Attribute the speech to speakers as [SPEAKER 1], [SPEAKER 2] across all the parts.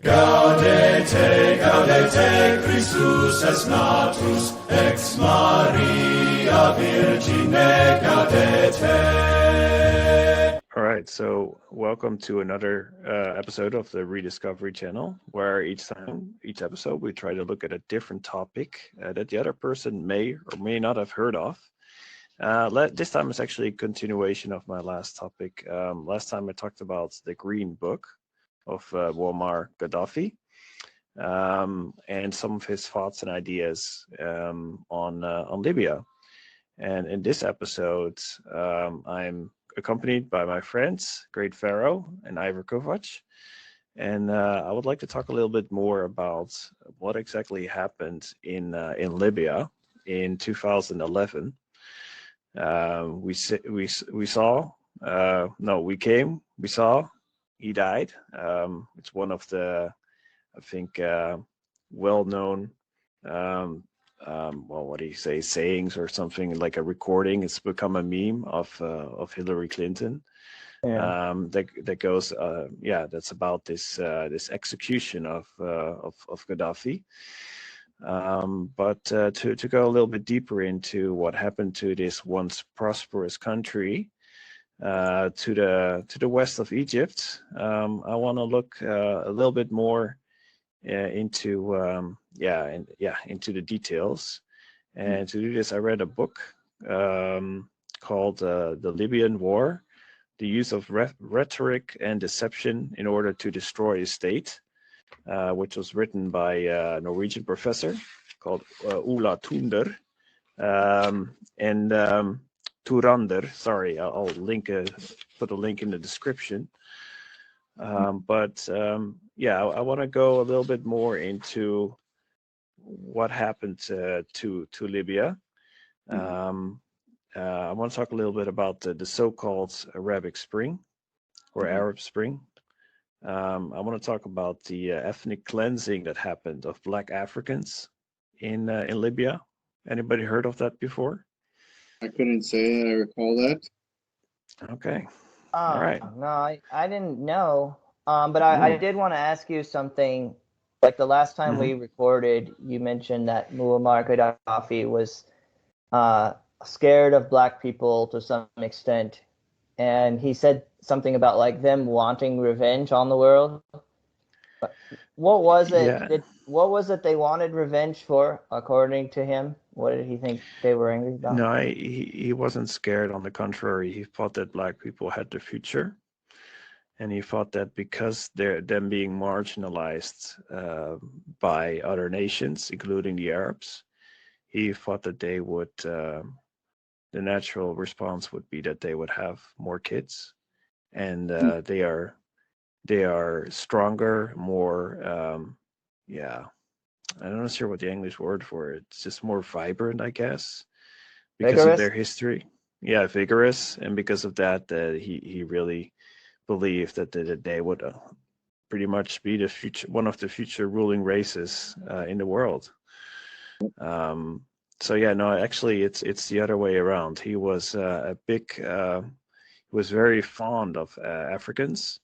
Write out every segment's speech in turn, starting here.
[SPEAKER 1] Gaudete, gaudete, Christus es natus, ex Maria Virgine, gaudete.
[SPEAKER 2] All right, so welcome to another episode of the Rediscovery channel, where each episode, we try to look at a different topic that the other person may or may not have heard of. This time is actually a continuation of my last topic. Last time I talked about the Green Book of Muammar Gaddafi and some of his thoughts and ideas on Libya. And in this episode, I'm accompanied by my friends, Great Pharaoh and Ivor Kovac. And I would like to talk a little bit more about what exactly happened in Libya in 2011. We saw, he died. It's one of the, I think, well-known, what do you say, sayings or something, like a recording. It's become a meme of Hillary Clinton.
[SPEAKER 3] Yeah.
[SPEAKER 2] That goes, that's about this execution of Gaddafi. But to go a little bit deeper into what happened to this once prosperous country, to the west of Egypt, I want to look a little bit more into the details. And to do this, I read a book called "The Libyan War: The Use of Rhetoric and Deception in Order to Destroy a State," which was written by a Norwegian professor called Ola Tunder and Turander. Sorry, I'll put a link in the description. I want to go a little bit more into what happened to Libya. I want to talk a little bit about the so-called Arabic Spring or Arab Spring. I want to talk about the ethnic cleansing that happened of Black Africans in Libya. Anybody heard of that before?
[SPEAKER 4] I couldn't say that I recall that.
[SPEAKER 2] Okay. All right.
[SPEAKER 3] No, I didn't know. But I did want to ask you something. Like the last time we recorded, you mentioned that Muammar Gaddafi was scared of Black people to some extent. And he said something about like them wanting revenge on the world. What was it?
[SPEAKER 2] Yeah.
[SPEAKER 3] What was it they wanted revenge for, according to him? What did he think they were angry about?
[SPEAKER 2] No, he wasn't scared. On the contrary, he thought that Black people had the future. And he thought that because them being marginalized by other nations, including the Arabs, he thought that they would, the natural response would be that they would have more kids, and they are stronger, more, I'm not sure what the English word for it. It's just more vibrant, I guess, because
[SPEAKER 3] Vigorous?
[SPEAKER 2] of their history. Yeah, vigorous, and because of that, he really believed that they would pretty much be the future, one of the future ruling races in the world. Actually, it's the other way around. He was he was very fond of Africans,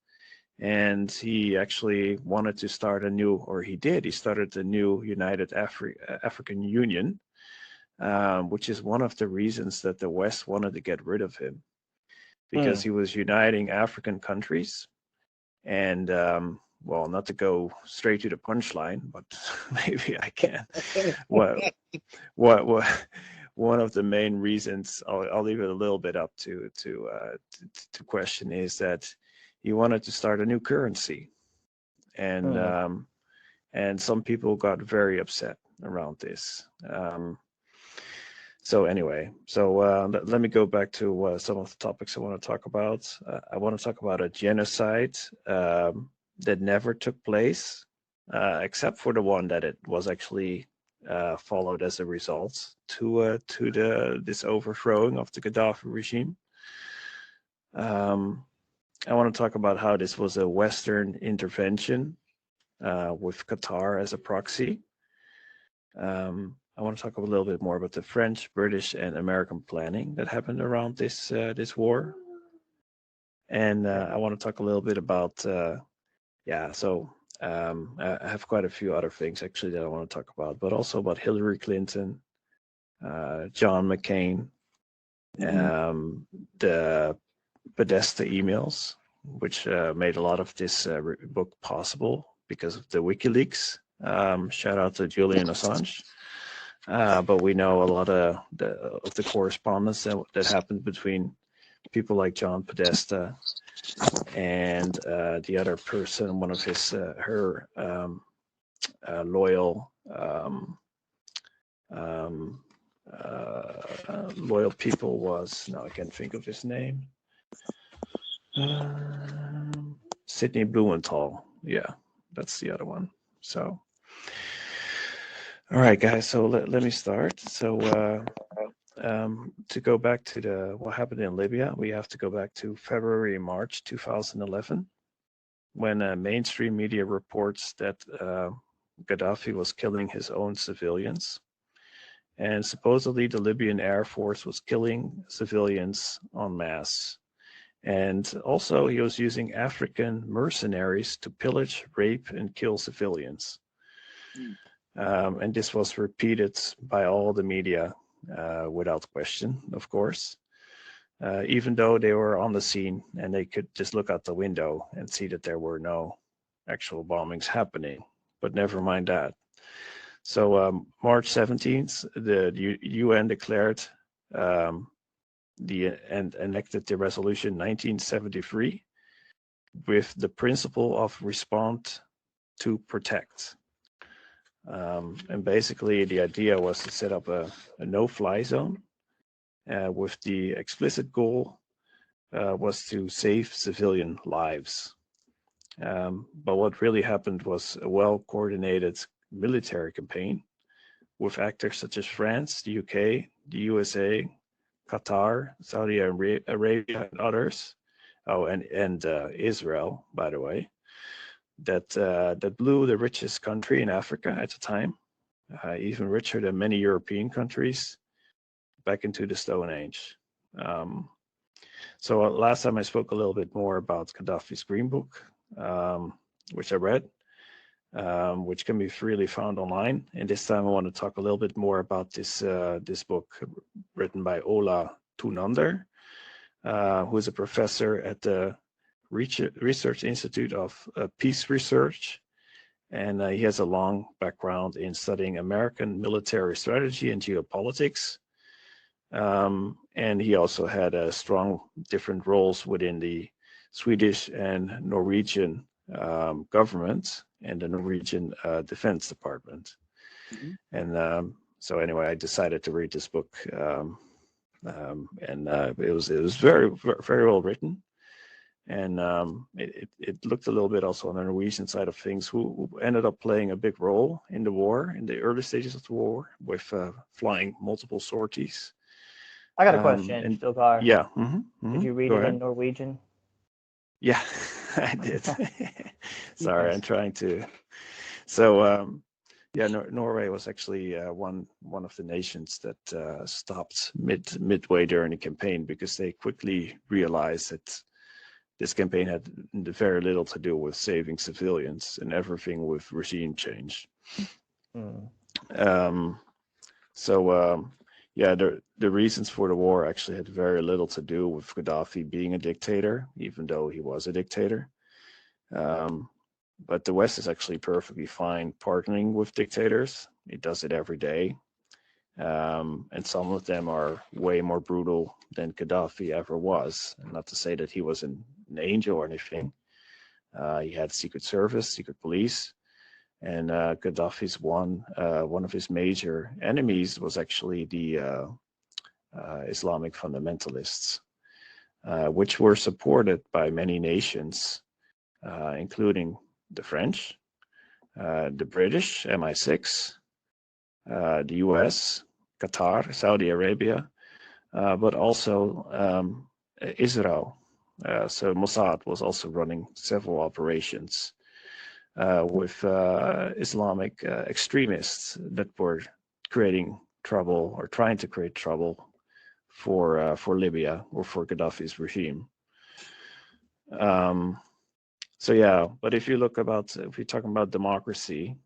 [SPEAKER 2] and he actually wanted to start he started a new United African Union, which is one of the reasons that the West wanted to get rid of him, because he was uniting African countries. And not to go straight to the punchline, but maybe I can. What one of the main reasons, I'll leave it a little bit up to question, is that he wanted to start a new currency, and some people got very upset around this. Let me go back to some of the topics I want to talk about. I want to talk about a genocide that never took place, except for the one that it was actually followed as a result to this overthrowing of the Gaddafi regime. I want to talk about how this was a Western intervention with Qatar as a proxy. I want to talk a little bit more about the French, British, and American planning that happened around this war. And I want to talk a little bit about, so I have quite a few other things actually that I want to talk about, but also about Hillary Clinton, John McCain, the Podesta emails, which made a lot of this book possible because of the WikiLeaks. Shout out to Julian Assange. But we know a lot of the correspondence that happened between people like John Podesta and the other person, one of her loyal loyal people was, now I can't think of his name. Sidney Blumenthal. Yeah, that's the other one. So, all right, guys. So let me start. So to go back to what happened in Libya, we have to go back to February and March 2011, when mainstream media reports that Gaddafi was killing his own civilians. And supposedly the Libyan Air Force was killing civilians en masse. And also he was using African mercenaries to pillage, rape, and kill civilians. And this was repeated by all the media without question, of course, even though they were on the scene and they could just look out the window and see that there were no actual bombings happening. But never mind that. So March 17th, the UN declared and enacted the resolution 1973 with the principle of respond to protect. And basically the idea was to set up a no-fly zone with the explicit goal was to save civilian lives. But what really happened was a well-coordinated military campaign with actors such as France, the UK, the USA, Qatar, Saudi Arabia, and others. Oh, and Israel, by the way, that blew the richest country in Africa at the time, even richer than many European countries, back into the Stone Age. So last time I spoke a little bit more about Gaddafi's Green Book, which I read, which can be freely found online. And this time I want to talk a little bit more about this book written by Ola Tunander, who is a professor at the Research Institute of Peace Research. And he has a long background in studying American military strategy and geopolitics. And he also had strong different roles within the Swedish and Norwegian government and the Norwegian Defense Department. And so anyway, I decided to read this book, and it was very, very well written. And it looked a little bit also on the Norwegian side of things, who ended up playing a big role in the war, in the early stages of the war, with flying multiple sorties.
[SPEAKER 3] I got a question, Stilgar.
[SPEAKER 2] Yeah.
[SPEAKER 3] Did you read
[SPEAKER 2] Go
[SPEAKER 3] it
[SPEAKER 2] ahead.
[SPEAKER 3] in Norwegian?
[SPEAKER 2] Yeah, I did. Sorry, I'm trying to. So, yeah, Norway was actually one of the nations that stopped midway during the campaign, because they quickly realized that this campaign had very little to do with saving civilians and everything with regime change. Yeah, the reasons for the war actually had very little to do with Gaddafi being a dictator, even though he was a dictator. But the West is actually perfectly fine partnering with dictators. It does it every day. And some of them are way more brutal than Gaddafi ever was. And not to say that he was an angel or anything. He had secret service, secret police. And Gaddafi's one of his major enemies was actually the Islamic fundamentalists, which were supported by many nations, including the French, the British, MI6, the US, Qatar, Saudi Arabia, but also Israel. So Mossad was also running several operations with Islamic extremists that were creating trouble or trying to create trouble for Libya or for Gaddafi's regime. So yeah, but if you're talking about democracy,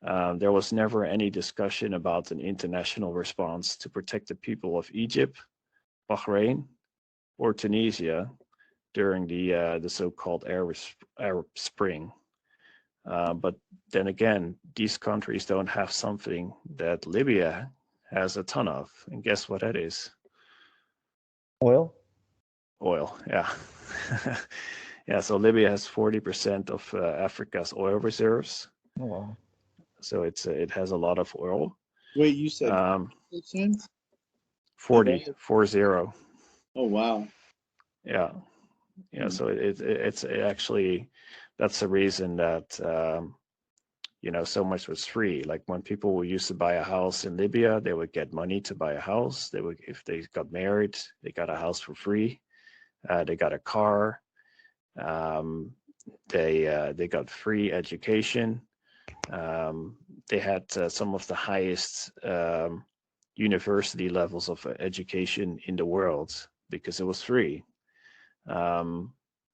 [SPEAKER 2] there was never any discussion about an international response to protect the people of Egypt, Bahrain, or Tunisia during the so-called Arab Spring. But then again, these countries don't have something that Libya has a ton of, and guess what that is?
[SPEAKER 3] Oil.
[SPEAKER 2] Oil. Yeah, yeah. So Libya has 40% of Africa's oil reserves.
[SPEAKER 3] Oh, wow.
[SPEAKER 2] So it has a lot of oil.
[SPEAKER 4] Wait, you said
[SPEAKER 2] Um,
[SPEAKER 4] 40%?
[SPEAKER 2] 40, 40.
[SPEAKER 4] Oh, wow.
[SPEAKER 2] Yeah, yeah.
[SPEAKER 4] Hmm.
[SPEAKER 2] So it's actually, that's the reason that so much was free. Like when people used to buy a house in Libya, they would get money to buy a house. If they got married, they got a house for free. They got a car. Um, they got free education. They had some of the highest university levels of education in the world because it was free.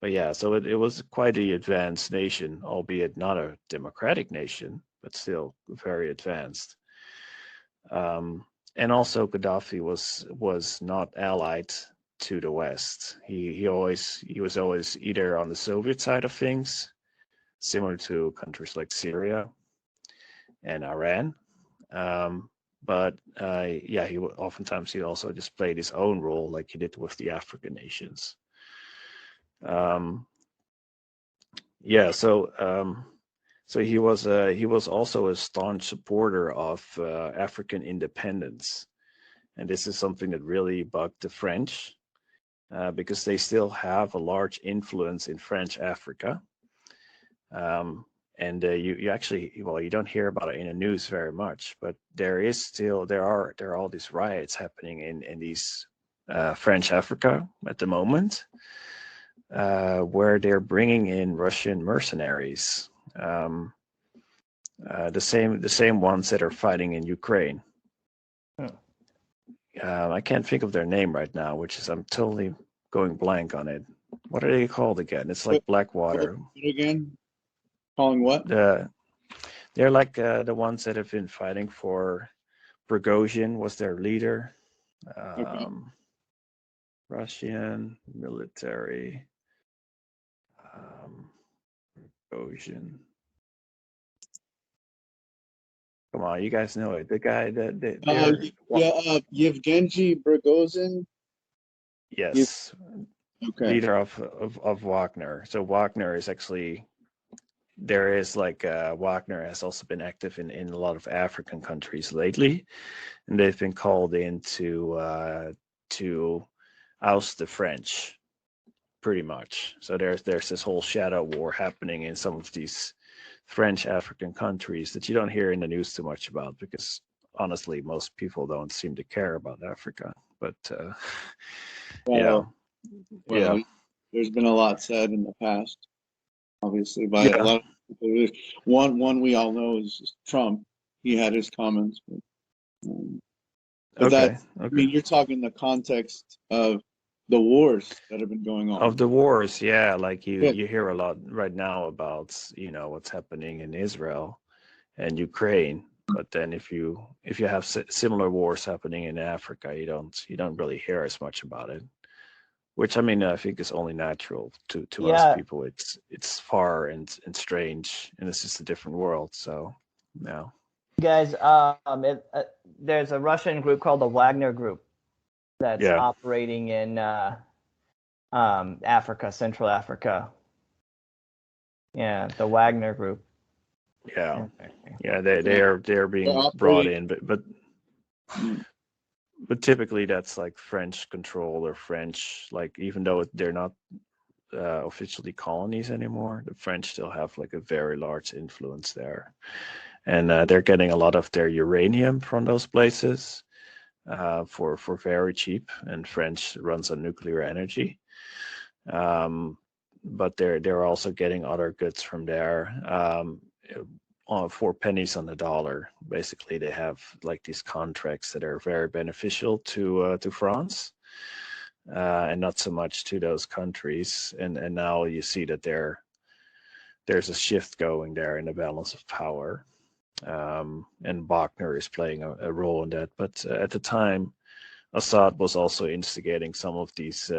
[SPEAKER 2] But yeah, so it was quite an advanced nation, albeit not a democratic nation, but still very advanced. And also Gaddafi was not allied to the West. He was always either on the Soviet side of things, similar to countries like Syria and Iran. But yeah, oftentimes he also just played his own role, like he did with the African nations. Yeah, so he was also a staunch supporter of African independence, and this is something that really bugged the French because they still have a large influence in French Africa. And you actually, well, you don't hear about it in the news very much, but there are all these riots happening in these French Africa at the moment, where they're bringing in Russian mercenaries, the same ones that are fighting in Ukraine.
[SPEAKER 3] Hmm.
[SPEAKER 2] I can't think of their name right now, which is I'm totally going blank on it. What are they called again? It's like Blackwater.
[SPEAKER 4] Again? Calling what?
[SPEAKER 2] They're like the ones that have been fighting for Prigozhin was their leader.
[SPEAKER 4] Okay.
[SPEAKER 2] Russian military. Prigozhin. Come on, you guys know it. The guy that
[SPEAKER 4] Yevgeny Prigozhin.
[SPEAKER 2] yes,
[SPEAKER 4] Okay.
[SPEAKER 2] leader of Wagner. So Wagner is actually there is like Wagner has also been active in a lot of African countries lately, and they've been called in to oust the French, pretty much. So there's this whole shadow war happening in some of these French African countries that you don't hear in the news too much about because honestly, most people don't seem to care about Africa. But yeah,
[SPEAKER 4] Well,
[SPEAKER 2] yeah,
[SPEAKER 4] there's been a lot said in the past, obviously, by a
[SPEAKER 2] yeah.
[SPEAKER 4] lot of people. One we all know is Trump. He had his comments, but
[SPEAKER 2] Okay,
[SPEAKER 4] I
[SPEAKER 2] okay.
[SPEAKER 4] mean, you're talking the context of the wars that have been going on.
[SPEAKER 2] Of the wars, yeah, like
[SPEAKER 4] Yeah.
[SPEAKER 2] you hear a lot right now about what's happening in Israel and Ukraine, but then if you have similar wars happening in Africa, you don't really hear as much about it. Which I mean, I think is only natural to us
[SPEAKER 3] Yeah,
[SPEAKER 2] people. It's far and strange, and it's just a different world. So, yeah,
[SPEAKER 3] guys. There's a Russian group called the Wagner Group that's
[SPEAKER 2] yeah,
[SPEAKER 3] operating in Africa, Central Africa. Yeah, the Wagner Group.
[SPEAKER 2] yeah,
[SPEAKER 3] Interesting.
[SPEAKER 2] yeah. They're being
[SPEAKER 4] They're
[SPEAKER 2] brought
[SPEAKER 4] operating.
[SPEAKER 2] in, but typically that's like French control or French, like even though they're not officially colonies anymore, the French still have like a very large influence there, and they're getting a lot of their uranium from those places for very cheap, and French runs on nuclear energy. But they're also getting other goods from there for pennies on the dollar. Basically, they have like these contracts that are very beneficial to France, and not so much to those countries. And now you see that there's a shift going there in the balance of power. And Wagner is playing a role in that. But at the time, Assad was also instigating some of these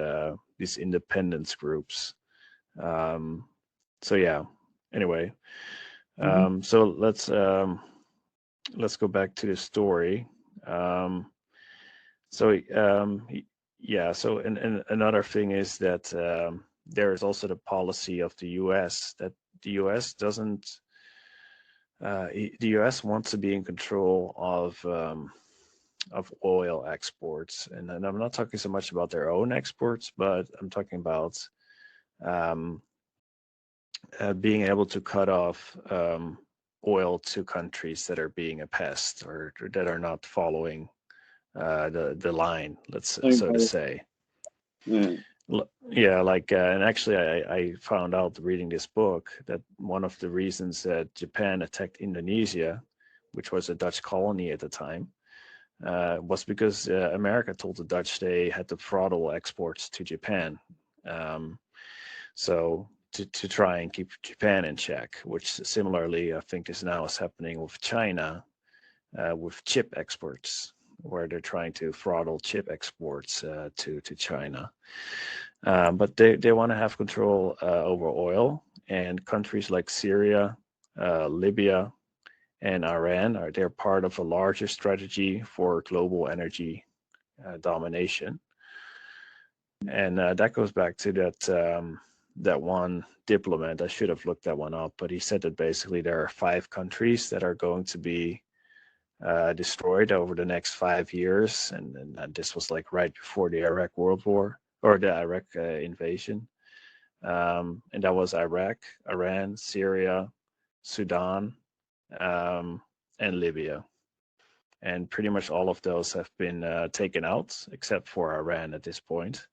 [SPEAKER 2] independence groups. So yeah. Anyway, so let's go back to the story. So and another thing is that there is also the policy of the U.S. that the U.S. doesn't. The U.S. wants to be in control of oil exports, and I'm not talking so much about their own exports, but I'm talking about being able to cut off oil to countries that are being a pest or that are not following the line, so to say. Yeah, like and actually I found out reading this book that one of the reasons that Japan attacked Indonesia, which was a Dutch colony at the time, was because America told the Dutch they had to throttle exports to Japan. So to try and keep Japan in check, which similarly I think is happening with China with chip exports, where they're trying to throttle chip exports to China. But they want to have control over oil, and countries like Syria, Libya, and Iran they're part of a larger strategy for global energy domination. And that goes back to that one diplomat. I should have looked that one up, but he said that basically there are 5 countries that are going to be destroyed over the next 5 years, and this was like right before the Iraq World War or the Iraq invasion, and that was Iraq, Iran, Syria, Sudan, and Libya, and pretty much all of those have been taken out except for Iran at this point,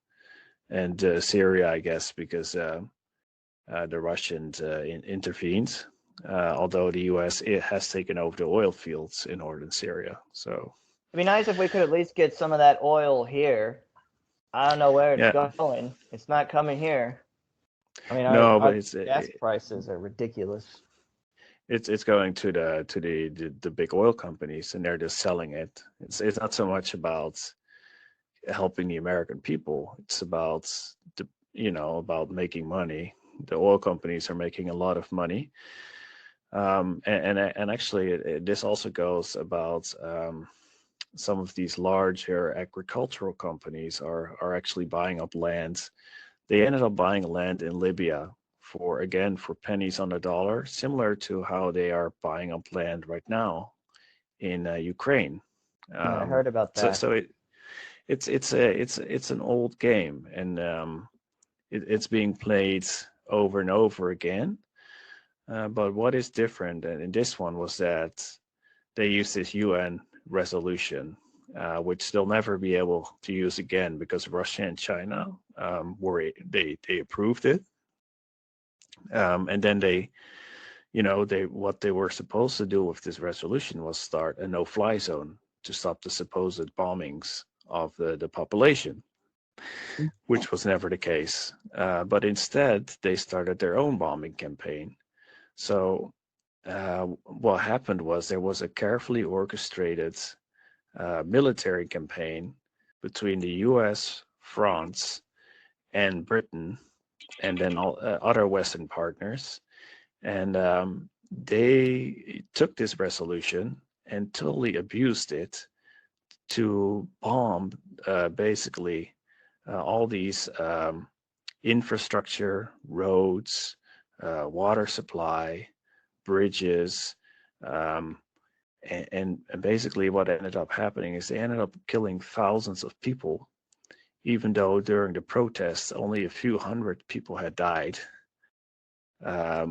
[SPEAKER 2] and Syria, I guess, because the Russians intervened. Although the U.S. has taken over the oil fields in northern Syria. So
[SPEAKER 3] it'd be nice if we could at least get some of that oil here. I don't know where it's going. It's not coming here. I mean, our gas prices are ridiculous.
[SPEAKER 2] It's going to the big oil companies, and they're just selling it. It's not so much about helping the American people. It's about about making money. The oil companies are making a lot of money. And actually, this also goes about some of these larger agricultural companies are actually buying up land. They ended up buying land in Libya for pennies on the dollar, similar to how they are buying up land right now in Ukraine.
[SPEAKER 3] I heard about that.
[SPEAKER 2] So it's an old game, and it's being played over and over again. But what is different in this one was that they used this UN resolution, which they'll never be able to use again because Russia and China they approved it, and then what they were supposed to do with this resolution was start a no-fly zone to stop the supposed bombings of the population, which was never the case. But instead, they started their own bombing campaign. So what happened was there was a carefully orchestrated military campaign between the U.S., France, and Britain, and then all other Western partners. And they took this resolution and totally abused it to bomb basically all these infrastructure, roads, water supply, bridges, and basically what ended up happening is they ended up killing thousands of people, even though during the protests only a few hundred people had died,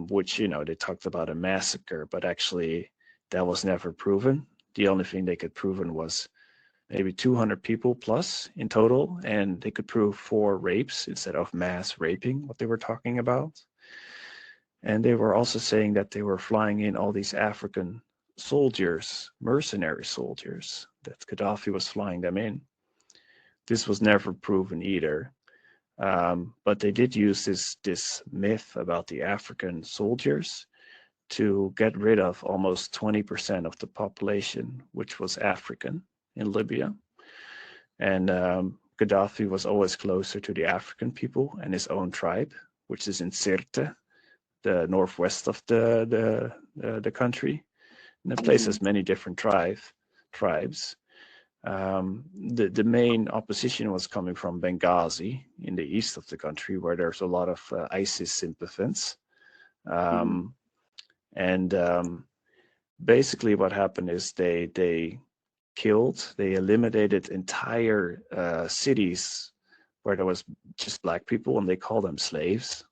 [SPEAKER 2] which they talked about a massacre, but actually that was never proven. The only thing they could prove was maybe 200 people plus in total, and they could prove 4 rapes instead of mass raping, what they were talking about. And they were also saying that they were flying in all these African soldiers, mercenary soldiers, that Gaddafi was flying them in. This was never proven either. But they did use this myth about the African soldiers to get rid of almost 20% of the population, which was African in Libya. And Gaddafi was always closer to the African people and his own tribe, which is in Sirte, the northwest of the country. And the place has many different tribes. The main opposition was coming from Benghazi in the east of the country, where there's a lot of ISIS sycophants. And basically what happened is they eliminated entire cities where there was just black people, and they call them slaves.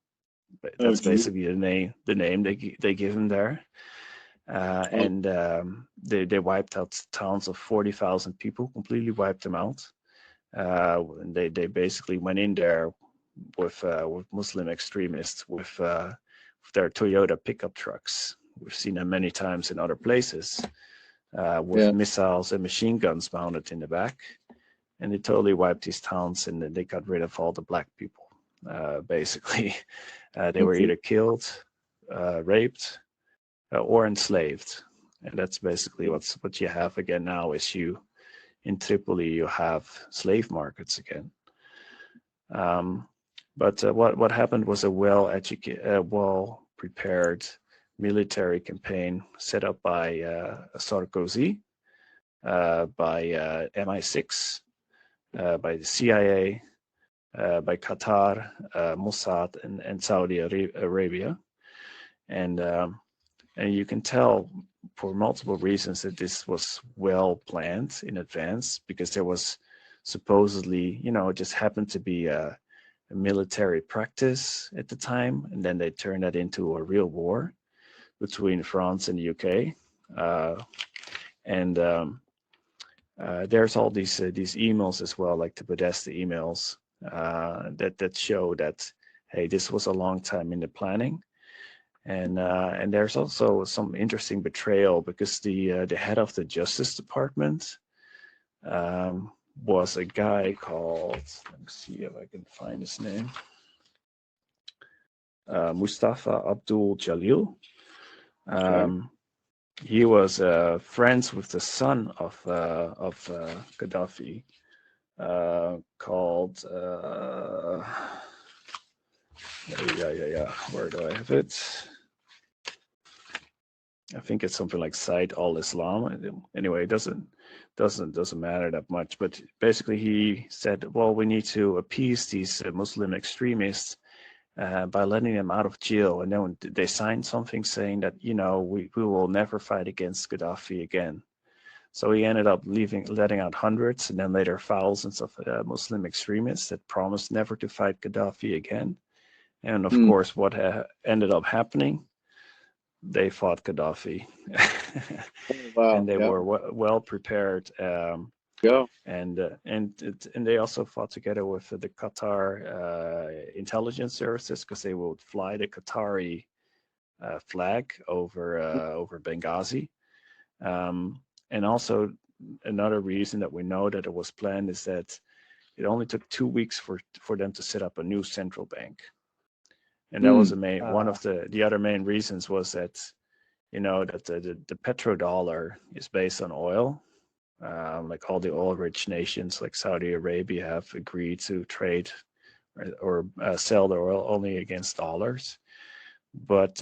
[SPEAKER 2] But that's basically the name they give them there. And they wiped out towns of 40,000 people, completely wiped them out. And they basically went in there with Muslim extremists with their Toyota pickup trucks. We've seen them many times in other places, with missiles and machine guns mounted in the back. And they totally wiped these towns, and then they got rid of all the black people. Basically, they were either killed, raped, or enslaved. And that's basically what you have again now. Is you in Tripoli, you have slave markets again. But what happened was a well-prepared military campaign set up by Sarkozy, by MI6, by the CIA, by Qatar, Mossad, and Saudi Arabia. And you can tell for multiple reasons that this was well planned in advance, because there was supposedly, it just happened to be a military practice at the time, and then they turned that into a real war between France and the UK. There's all these emails as well, like the Podesta emails, that show that, hey, this was a long time in the planning. And there's also some interesting betrayal, because the head of the Justice Department was a guy called, let me see if I can find his name, Mustafa Abdul Jalil. He was friends with the son of Gaddafi, called where do I have it? I think it's something like Said al-Islam. Anyway, it doesn't matter that much. But basically, he said, well, we need to appease these Muslim extremists by letting them out of jail. And then they signed something saying that, we will never fight against Gaddafi again. So he ended up letting out hundreds, and then later thousands of Muslim extremists that promised never to fight Gaddafi again. And of course, what ended up happening, they fought Gaddafi.
[SPEAKER 4] Wow.
[SPEAKER 2] And they were well prepared. And they also fought together with the Qatar intelligence services, because they would fly the Qatari flag over Benghazi. And also another reason that we know that it was planned is that it only took 2 weeks for them to set up a new central bank. And that was one of the other main reasons was that, that the petrodollar is based on oil. Like all the oil-rich nations like Saudi Arabia have agreed to trade or sell their oil only against dollars. But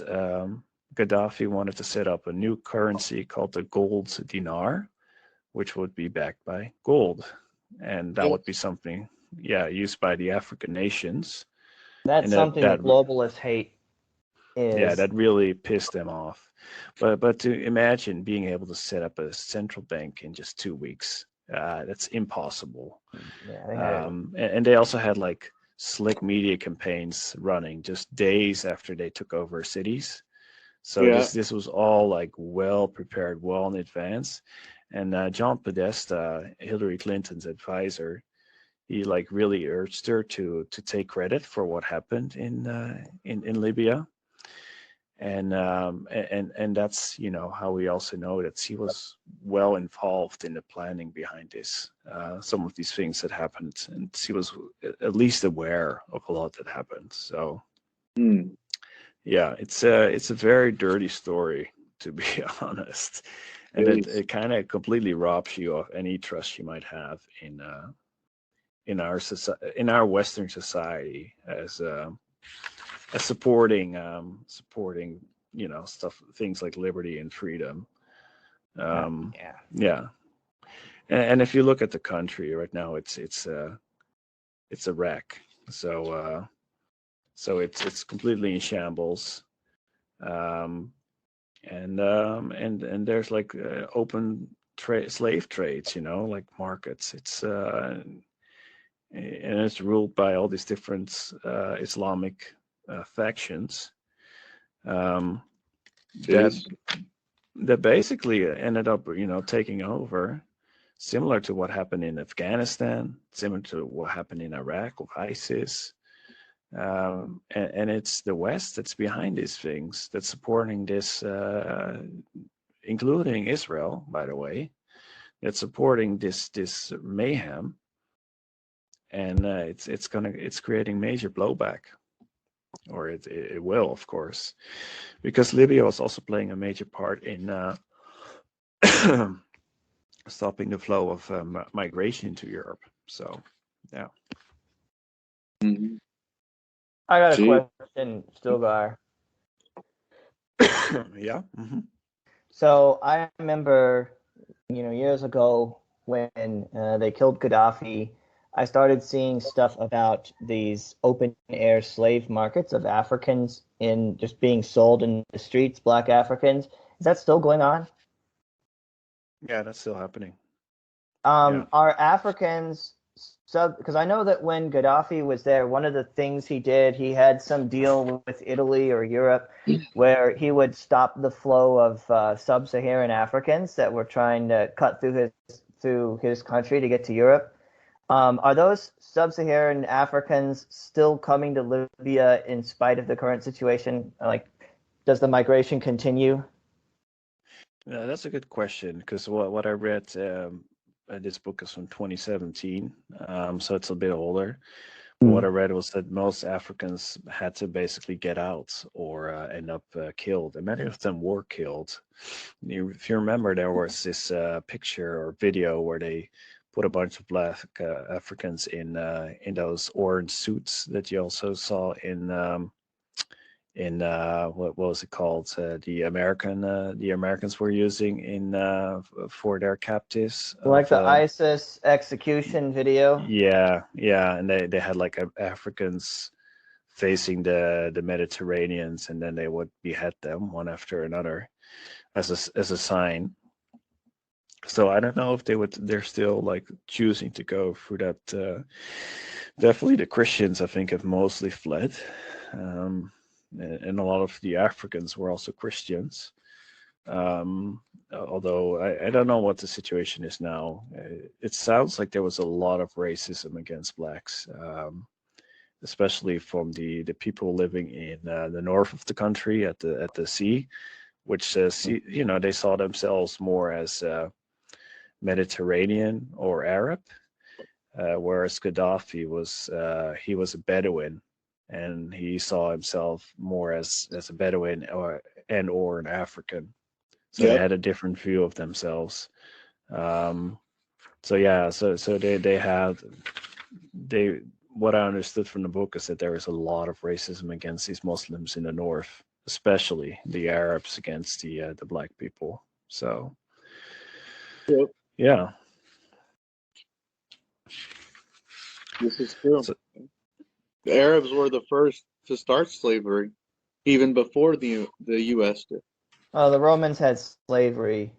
[SPEAKER 2] Gaddafi wanted to set up a new currency called the gold dinar, which would be backed by gold. And that would be something, used by the African nations.
[SPEAKER 3] That's something that globalists hate.
[SPEAKER 2] Yeah, that really pissed them off. But to imagine being able to set up a central bank in just 2 weeks, that's impossible.
[SPEAKER 3] Yeah,
[SPEAKER 2] and they also had like slick media campaigns running just days after they took over cities. So this was all like well prepared, well in advance. And John Podesta, Hillary Clinton's advisor, he like really urged her to take credit for what happened in Libya. And that's how we also know that she was well involved in the planning behind this. Some of these things that happened, and she was at least aware of a lot that happened. So yeah, it's a very dirty story, to be honest, and it kind of completely robs you of any trust you might have in our in our Western society as supporting stuff, things like liberty and freedom. Yeah, and if you look at the country right now, it's a wreck. So it's completely in shambles. And there's like open slave trades, like markets. And it's ruled by all these different Islamic factions that basically ended up, taking over, similar to what happened in Afghanistan, similar to what happened in Iraq with ISIS. And it's the West that's behind these things, that's supporting this, including Israel, by the way, that's supporting this mayhem, and it's creating major blowback, or it will, of course, because Libya was also playing a major part in stopping the flow of migration to Europe. So, yeah.
[SPEAKER 4] Mm-hmm.
[SPEAKER 3] I got a question, Stilgar.
[SPEAKER 2] Yeah. Mm-hmm.
[SPEAKER 3] So I remember, years ago when they killed Gaddafi, I started seeing stuff about these open air slave markets of Africans in just being sold in the streets, Black Africans. Is that still going on?
[SPEAKER 2] Yeah, that's still happening.
[SPEAKER 3] Are Africans because I know that when Gaddafi was there, one of the things he did, he had some deal with Italy or Europe where he would stop the flow of sub-Saharan Africans that were trying to cut through his country to get to Europe. Are those sub-Saharan Africans still coming to Libya in spite of the current situation? Like, does the migration continue?
[SPEAKER 2] Yeah, that's a good question, because what I read, this book is from 2017, so it's a bit older. What I read was that most Africans had to basically get out or end up killed, and many of them were killed. If you remember, there was this picture or video where they put a bunch of Black Africans in those orange suits that you also saw in what was it called? The Americans were using for their captives.
[SPEAKER 3] Like the ISIS execution video.
[SPEAKER 2] Yeah, and they had like Africans facing the Mediterraneans, and then they would behead them one after another as a sign. So I don't know if they're still like choosing to go through that. Definitely the Christians, I think, have mostly fled. And a lot of the Africans were also Christians. Although I don't know what the situation is now. It sounds like there was a lot of racism against blacks, especially from the people living in the north of the country at the sea, which they saw themselves more as Mediterranean or Arab, whereas Gaddafi was a Bedouin, and he saw himself more as a Bedouin or an African. So they had a different view of themselves. So what I understood from the book is that there is a lot of racism against these Muslims in the north, especially the Arabs against the black people. So yeah.
[SPEAKER 4] This is true. The Arabs were the first to start slavery, even before the U.S. did.
[SPEAKER 3] Oh, the Romans had slavery.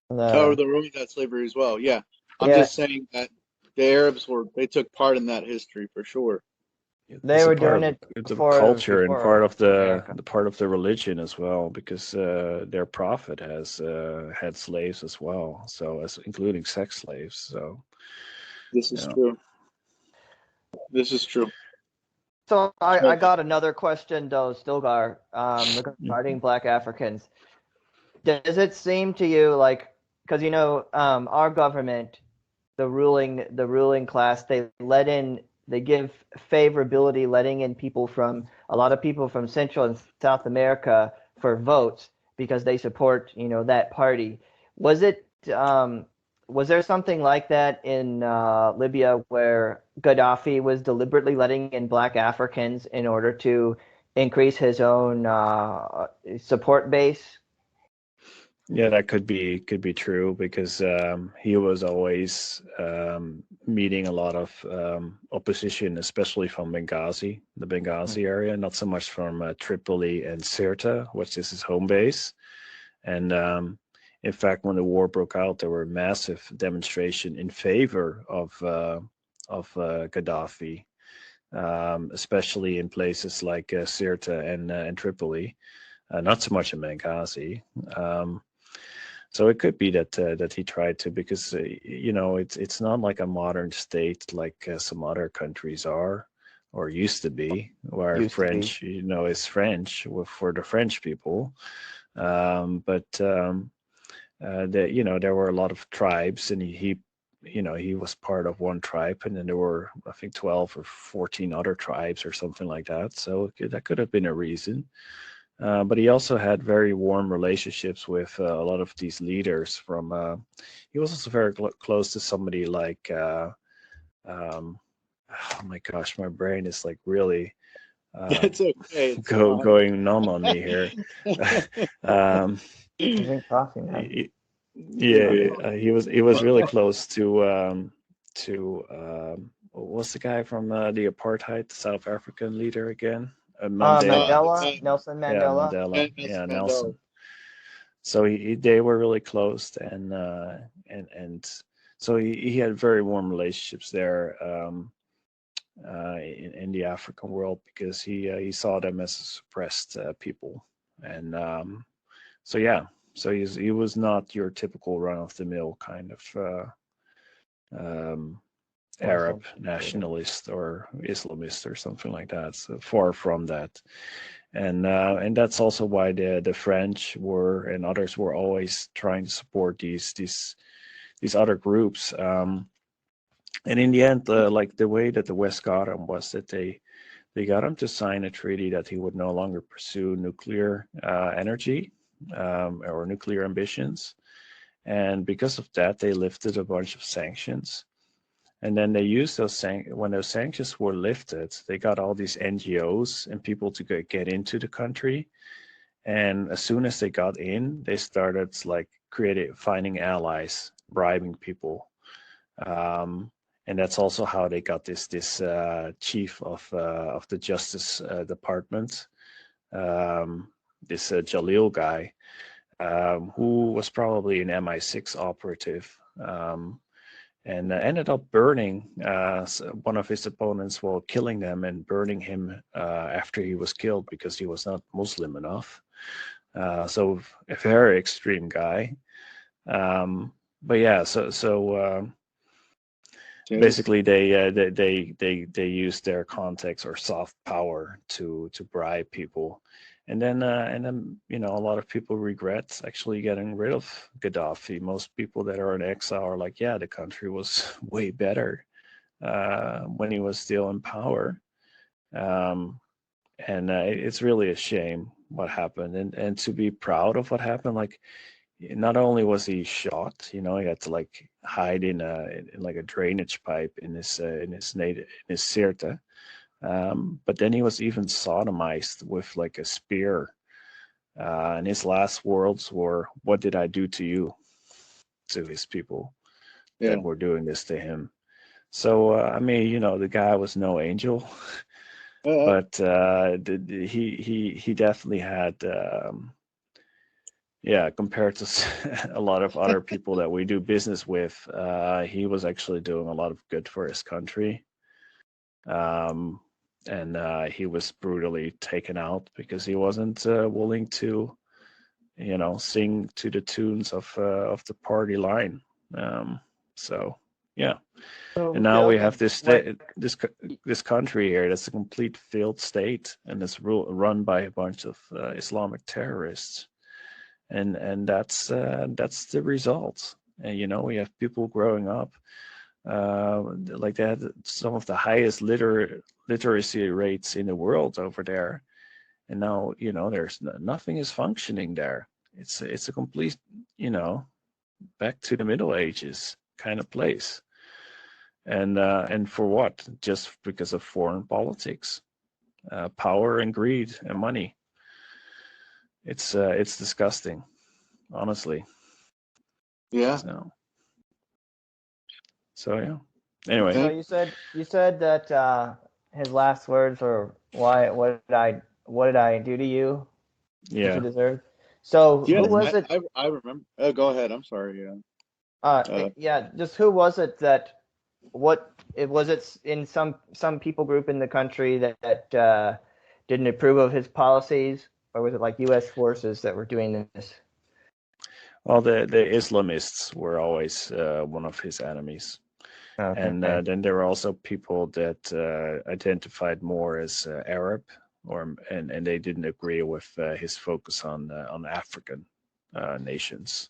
[SPEAKER 4] The Romans had slavery as well. Yeah, I'm just saying that the Arabs they took part in that history for sure.
[SPEAKER 3] They were doing it
[SPEAKER 2] the culture and part of the religion as well, because their prophet has had slaves as well, so including sex slaves. So
[SPEAKER 4] this is true. This is true.
[SPEAKER 3] So I got another question, though, Stilgar, regarding Black Africans. Does it seem to you like because our government, the ruling class, they give favorability, letting in a lot of people from Central and South America for votes because they support that party. Was there something like that in Libya where Gaddafi was deliberately letting in Black Africans in order to increase his own support base?
[SPEAKER 2] Yeah, that could be true because he was always meeting a lot of opposition, especially from Benghazi, the Benghazi area, not so much from Tripoli and Sirte, which is his home base. And in fact, when the war broke out, there were massive demonstrations in favor of Gaddafi, especially in places like Sirte and Tripoli, not so much in Benghazi. So it could be that he tried to, because it's not like a modern state like some other countries are or used to be, where French is French for the French people, but there were a lot of tribes, and he was part of one tribe, and then there were, I think, 12 or 14 other tribes or something like that. So that could have been a reason. But he also had very warm relationships with a lot of these leaders from. He was also very close to somebody like. Oh my gosh, my brain is like really.
[SPEAKER 4] It's okay. It's
[SPEAKER 2] going numb on me here.
[SPEAKER 3] Drink coffee, man.
[SPEAKER 2] He was really close to what's the guy from the apartheid South African leader again?
[SPEAKER 3] Mandela, Nelson Mandela.
[SPEAKER 2] Yeah, Mandela.
[SPEAKER 4] Yes,
[SPEAKER 2] Yeah,
[SPEAKER 4] Mandela.
[SPEAKER 2] Nelson. So they were really close, and so he had very warm relationships there in the African world, because he saw them as suppressed people, and so he was not your typical run-of-the-mill kind of Arab nationalist or Islamist or something like that. So far from that. And that's also why the French and others were always trying to support these other groups. And in the end, like the way that the West got him was that they got him to sign a treaty that he would no longer pursue nuclear energy or nuclear ambitions. And because of that, they lifted a bunch of sanctions. And then they used when those sanctions were lifted, they got all these NGOs and people to get into the country. And as soon as they got in, they started like finding allies, bribing people. And that's also how they got this chief of the Justice Department, this Jalil guy, who was probably an MI6 operative. And ended up burning one of his opponents while killing them, and burning him after he was killed because he was not Muslim enough. So a very extreme guy. But yeah, so basically they used their contacts or soft power to bribe people. And then a lot of people regret actually getting rid of Gaddafi. Most people that are in exile are like, yeah, the country was way better when he was still in power. And it's really a shame what happened. And to be proud of what happened, like, not only was he shot, he had to like hide in like a drainage pipe in his Sirte. But then he was even sodomized with like a spear. And his last words were, "What did I do to you?" to his people that were doing this to him. So, I mean, the guy was no angel, but he definitely had, compared to a lot of other people that we do business with, he was actually doing a lot of good for his country. And he was brutally taken out because he wasn't willing to, sing to the tunes of the party line. So yeah, and now we have this country here that's a complete failed state, and it's run by a bunch of Islamic terrorists, and that's the result. And we have people growing up, like they had some of the highest literacy rates in the world over there, and now there's nothing is functioning there. It's a complete, back to the Middle Ages kind of place. And for what? Just because of foreign politics, power and greed and money. It's disgusting, honestly.
[SPEAKER 4] Yeah.
[SPEAKER 2] So yeah. Anyway.
[SPEAKER 3] So you said that his last words were, "Why? What did I do to you?
[SPEAKER 2] Yeah.
[SPEAKER 3] That you deserve?" So
[SPEAKER 4] Yeah,
[SPEAKER 3] who was it?
[SPEAKER 4] I remember. Go ahead. I'm sorry.
[SPEAKER 3] Yeah. Just who was it that? What it was it in some people group in the country that didn't approve of his policies, or was it like U.S. forces that were doing this?
[SPEAKER 2] Well, the Islamists were always one of his enemies.
[SPEAKER 3] Okay.
[SPEAKER 2] And then there were also people that identified more as Arab, and they didn't agree with his focus on African nations.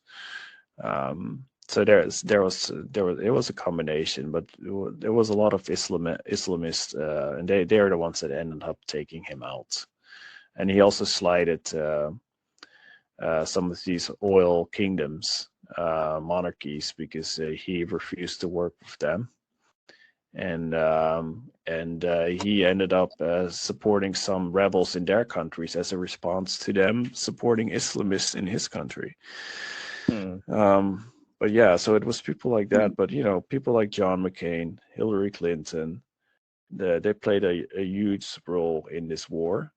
[SPEAKER 2] So it was a combination, but there was a lot of Islamists, and they're the ones that ended up taking him out. And he also slighted some of these oil kingdoms, monarchies, because he refused to work with them, and he ended up supporting some rebels in their countries as a response to them supporting Islamists in his country. But yeah, so it was people like that. But people like John McCain, Hillary Clinton, they played a huge role in this war.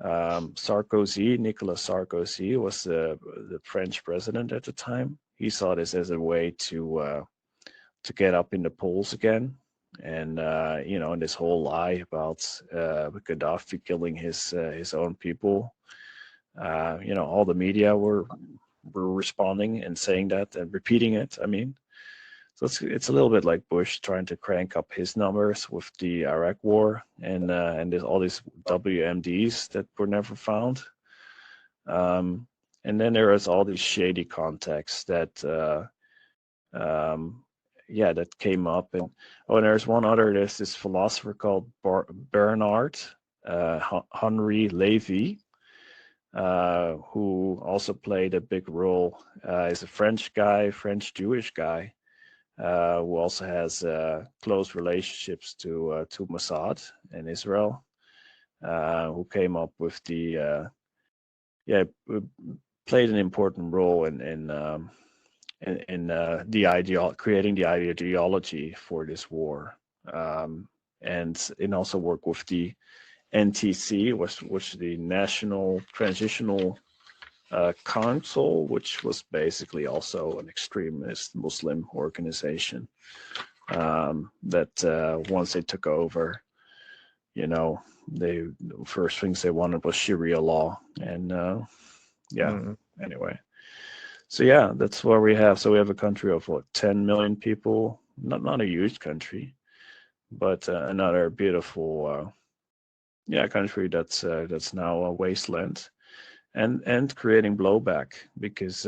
[SPEAKER 2] Nicolas Sarkozy was the French president at the time. He saw this as a way to get up in the polls again, and and this whole lie about Gaddafi killing his own people. All the media were responding and saying that and repeating it. I mean, so it's a little bit like Bush trying to crank up his numbers with the Iraq War, and there's all these WMDs that were never found. And then there is all these shady contacts that that came up. And there's one other. There's this philosopher called Bernard Henri Lévy, who also played a big role. He's a French Jewish guy, who also has close relationships to Mossad in Israel, who came up with played an important role in creating the ideology for this war, and also work with the NTC, which the National Transitional Council, which was basically also an extremist Muslim organization, that once they took over, the first things they wanted was Sharia law, and anyway. So yeah, that's what we have. So we have a country of 10 million people, not a huge country, but another beautiful country that's now a wasteland, and creating blowback, because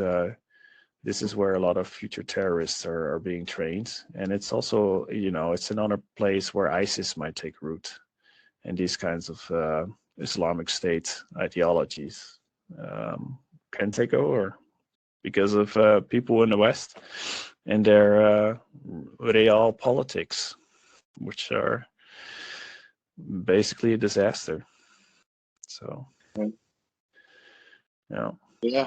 [SPEAKER 2] this is where a lot of future terrorists are being trained, and it's also it's another place where ISIS might take root, and these kinds of Islamic State ideologies can take over because of people in the West and their real politics, which are basically a disaster. So, yeah.
[SPEAKER 4] Yeah,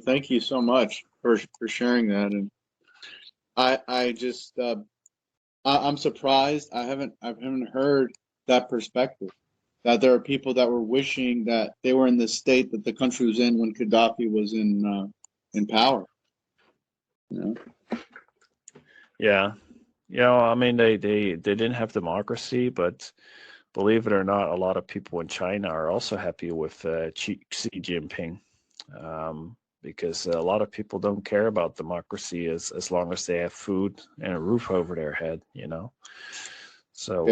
[SPEAKER 4] thank you so much for sharing that, and I just I'm surprised I haven't heard that perspective, that there are people that were wishing that they were in the state that the country was in when Gaddafi was in power.
[SPEAKER 2] Yeah. I mean, they didn't have democracy, but believe it or not, a lot of people in China are also happy with Xi Jinping, because a lot of people don't care about democracy as long as they have food and a roof over their head, So,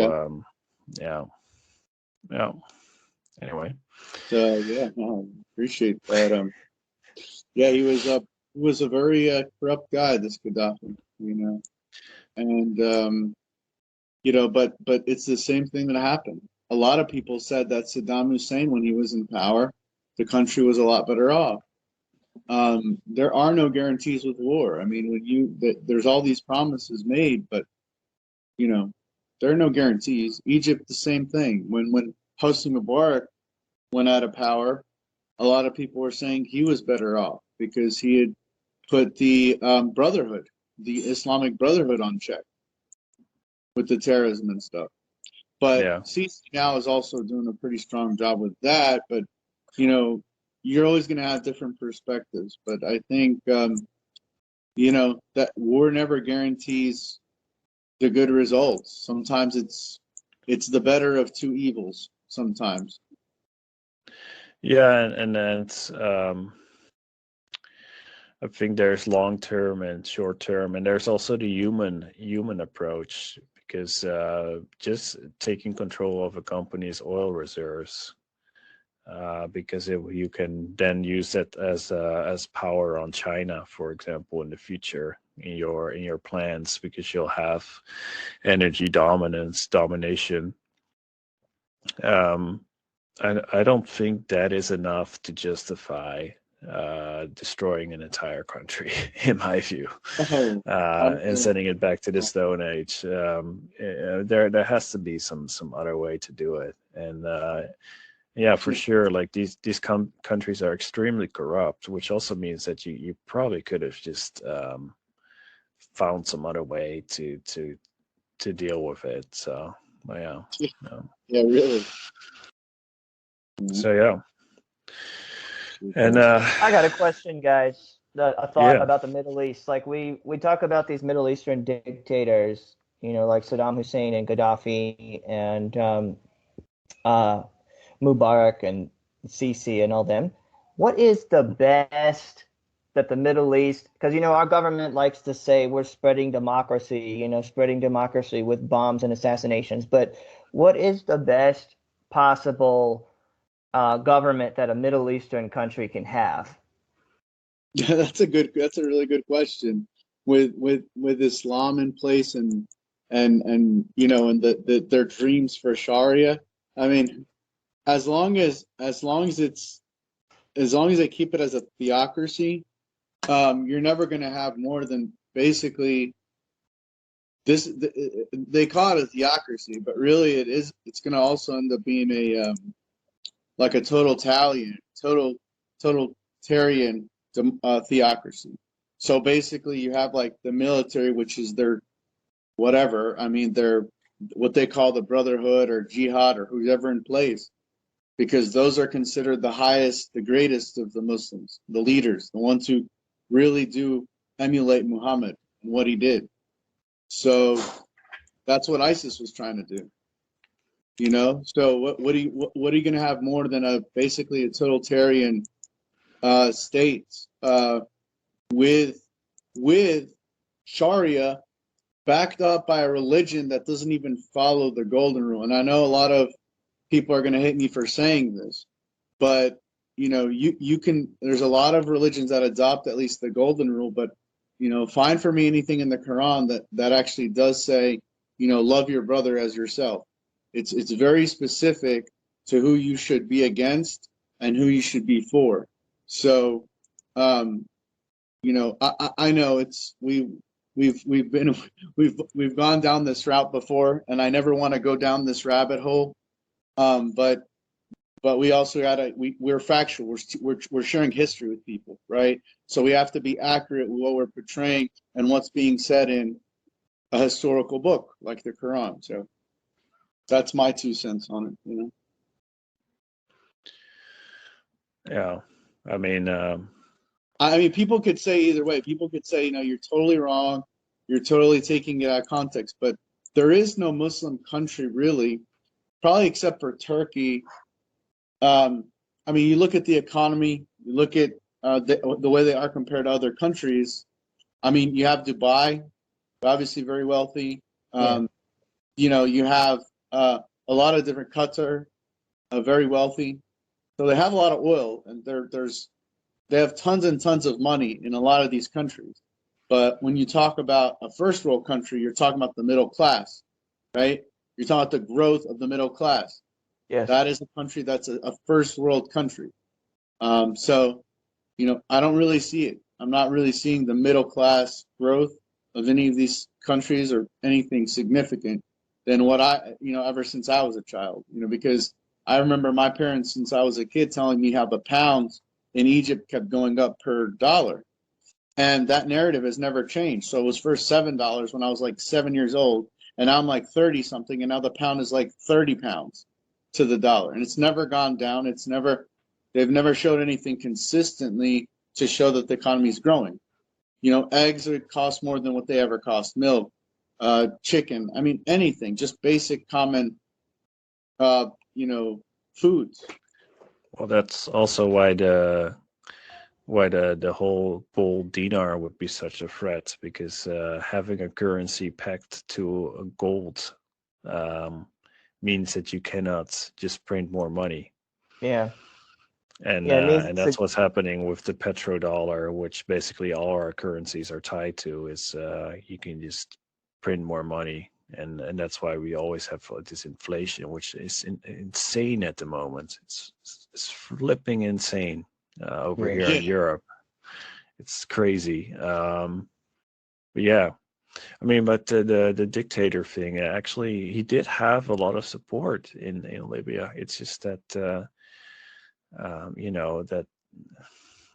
[SPEAKER 2] yeah. Anyway.
[SPEAKER 4] So I appreciate that. Yeah, he was was a very corrupt guy, this Gaddafi, you know, and you know, but it's the same thing that happened. A lot of people said that Saddam Hussein, when he was in power, the country was a lot better off. There are no guarantees with war. I mean, there's all these promises made, but you know, there are no guarantees. Egypt, the same thing. When Hosni Mubarak went out of power, a lot of people were saying he was better off because he had put the Brotherhood, the Islamic Brotherhood, on check with the terrorism and stuff. But
[SPEAKER 2] Yeah.
[SPEAKER 4] Sisi now is also doing a pretty strong job with that. But you know, you're always going to have different perspectives. But I think you know, that war never guarantees the good results. Sometimes it's the better of two evils. Sometimes.
[SPEAKER 2] Yeah, and that's I think there's long term and short term, and there's also the human approach, because just taking control of a company's oil reserves, because you can then use that as power on China, for example, in the future in your plans, because you'll have energy domination. I don't think that is enough to justify destroying an entire country, in my view,
[SPEAKER 4] Oh,
[SPEAKER 2] and sending it back to the Stone Age. There has to be some other way to do it, and yeah, for sure. Like these countries are extremely corrupt, which also means that you probably could have just found some other way to deal with it. So yeah.
[SPEAKER 4] yeah, really.
[SPEAKER 2] So yeah. And
[SPEAKER 3] I got a question, guys. A thought
[SPEAKER 2] yeah,
[SPEAKER 3] about the Middle East. Like we talk about these Middle Eastern dictators, you know, like Saddam Hussein and Gaddafi and Mubarak and Sisi and all them. What is the best that the Middle East? Because you know our government likes to say we're spreading democracy, you know, spreading democracy with bombs and assassinations. But what is the best possible government that a Middle Eastern country can have?
[SPEAKER 4] Yeah, that's a really good question. With Islam in place and you know, and their dreams for Sharia. I mean, as long as they keep it as a theocracy, you're never going to have more than basically this. They call it a theocracy, but really it's going to also end up being a like a totalitarian theocracy. So basically, you have like the military, which is their whatever. I mean, they're what they call the Brotherhood or Jihad or whoever in place, because those are considered the highest, the greatest of the Muslims, the leaders, the ones who really do emulate Muhammad and what he did. So that's what ISIS was trying to do. You know, so what are you going to have more than a basically a totalitarian state with Sharia backed up by a religion that doesn't even follow the golden rule? And I know a lot of people are going to hate me for saying this, but you know, you can. There's a lot of religions that adopt at least the golden rule, but you know, find for me anything in the Quran that actually does say, you know, love your brother as yourself. It's very specific to who you should be against and who you should be for. So, you know, I know we've been we've gone down this route before, and I never want to go down this rabbit hole. But we also gotta we're factual. We're sharing history with people, right? So we have to be accurate with what we're portraying and what's being said in a historical book like the Quran. So that's my 2 cents on it, you know.
[SPEAKER 2] yeah. I mean,
[SPEAKER 4] I mean, people could say either way. People could say, you know, you're totally wrong. You're totally taking it out of context. But there is no Muslim country really, probably except for Turkey. I mean, you look at the economy, you look at the way they are compared to other countries. I mean, you have Dubai, obviously very wealthy. You know, you have a lot of different Qatar, very wealthy. So they have a lot of oil, and there's they have tons and tons of money in a lot of these countries. But when you talk about a first world country, you're talking about the middle class, right? You're talking about the growth of the middle class.
[SPEAKER 3] Yes.
[SPEAKER 4] That is a country that's a first world country. So, I don't really see it. I'm not really seeing the middle class growth of any of these countries or anything significant than what ever since I was a child, because I remember my parents since I was a kid telling me how the pounds in Egypt kept going up per dollar. And that narrative has never changed. So it was first $7 when I was like 7 years old, and now I'm like 30 something, and now the pound is like 30 pounds to the dollar. And it's never gone down. They've never showed anything consistently to show that the economy is growing. Eggs would cost more than what they ever cost, milk, chicken, I mean, anything, just basic common, foods.
[SPEAKER 2] Well, that's also why the whole gold dinar would be such a threat, because having a currency pegged to gold means that you cannot just print more money.
[SPEAKER 3] Yeah.
[SPEAKER 2] And
[SPEAKER 3] Yeah, it means
[SPEAKER 2] and that's what's happening with the petrodollar, which basically all our currencies are tied to, is you can just print more money. And that's why we always have this inflation, which is insane at the moment. It's flipping insane over here in Europe. It's crazy. But yeah, I mean, but the dictator thing, actually, he did have a lot of support in Libya. It's just that that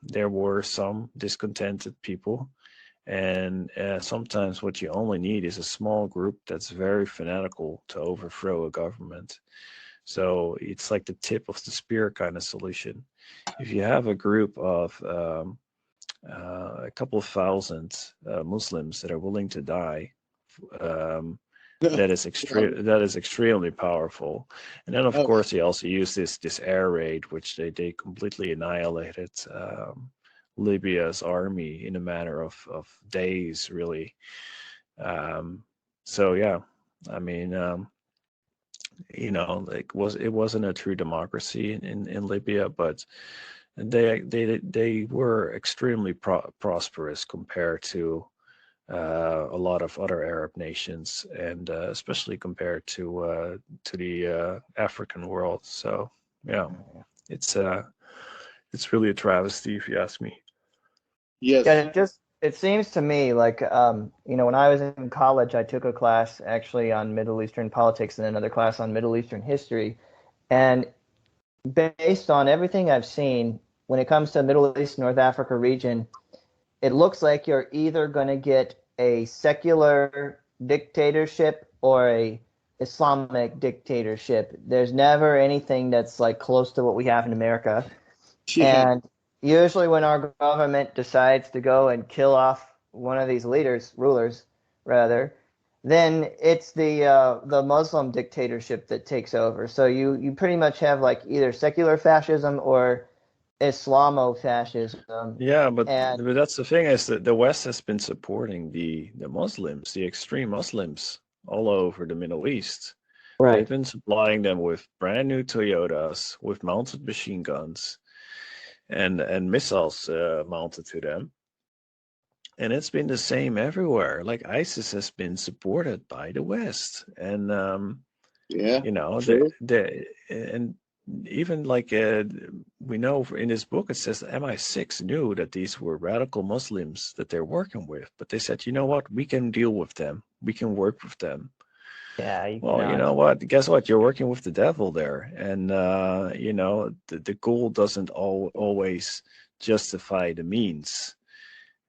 [SPEAKER 2] there were some discontented people, and sometimes what you only need is a small group that's very fanatical to overthrow a government. So it's like the tip of the spear kind of solution. If you have a group of a couple of thousand Muslims that are willing to die, that is extremely powerful. And then, of course, they also use this air raid, which they completely annihilated Libya's army in a matter of days, really. So yeah, I mean, it wasn't a true democracy in Libya, but they were extremely prosperous compared to a lot of other Arab nations, and especially compared to the African world. So yeah, it's really a travesty, if you ask me.
[SPEAKER 4] Yes.
[SPEAKER 3] Yeah, it seems to me like when I was in college, I took a class actually on Middle Eastern politics and another class on Middle Eastern history, and based on everything I've seen when it comes to Middle East, North Africa region, it looks like you're either going to get a secular dictatorship or a Islamic dictatorship. There's never anything that's like close to what we have in America.
[SPEAKER 4] Yeah.
[SPEAKER 3] And usually when our government decides to go and kill off one of these rulers, then it's the Muslim dictatorship that takes over. So you pretty much have like either secular fascism or Islamofascism.
[SPEAKER 2] Yeah, but that's the thing, is that the West has been supporting the Muslims, the extreme Muslims, all over the Middle East.
[SPEAKER 3] Right.
[SPEAKER 2] They've been supplying them with brand new Toyotas, with mounted machine guns, and missiles mounted to them. And it's been the same everywhere. Like ISIS has been supported by the West, and and even like we know in this book, it says MI6 knew that these were radical Muslims that they're working with, but they said, you know what, we can deal with them, we can work with them.
[SPEAKER 3] Yeah.
[SPEAKER 2] Well, you know what? Guess what? You're working with the devil there, and the goal doesn't always justify the means.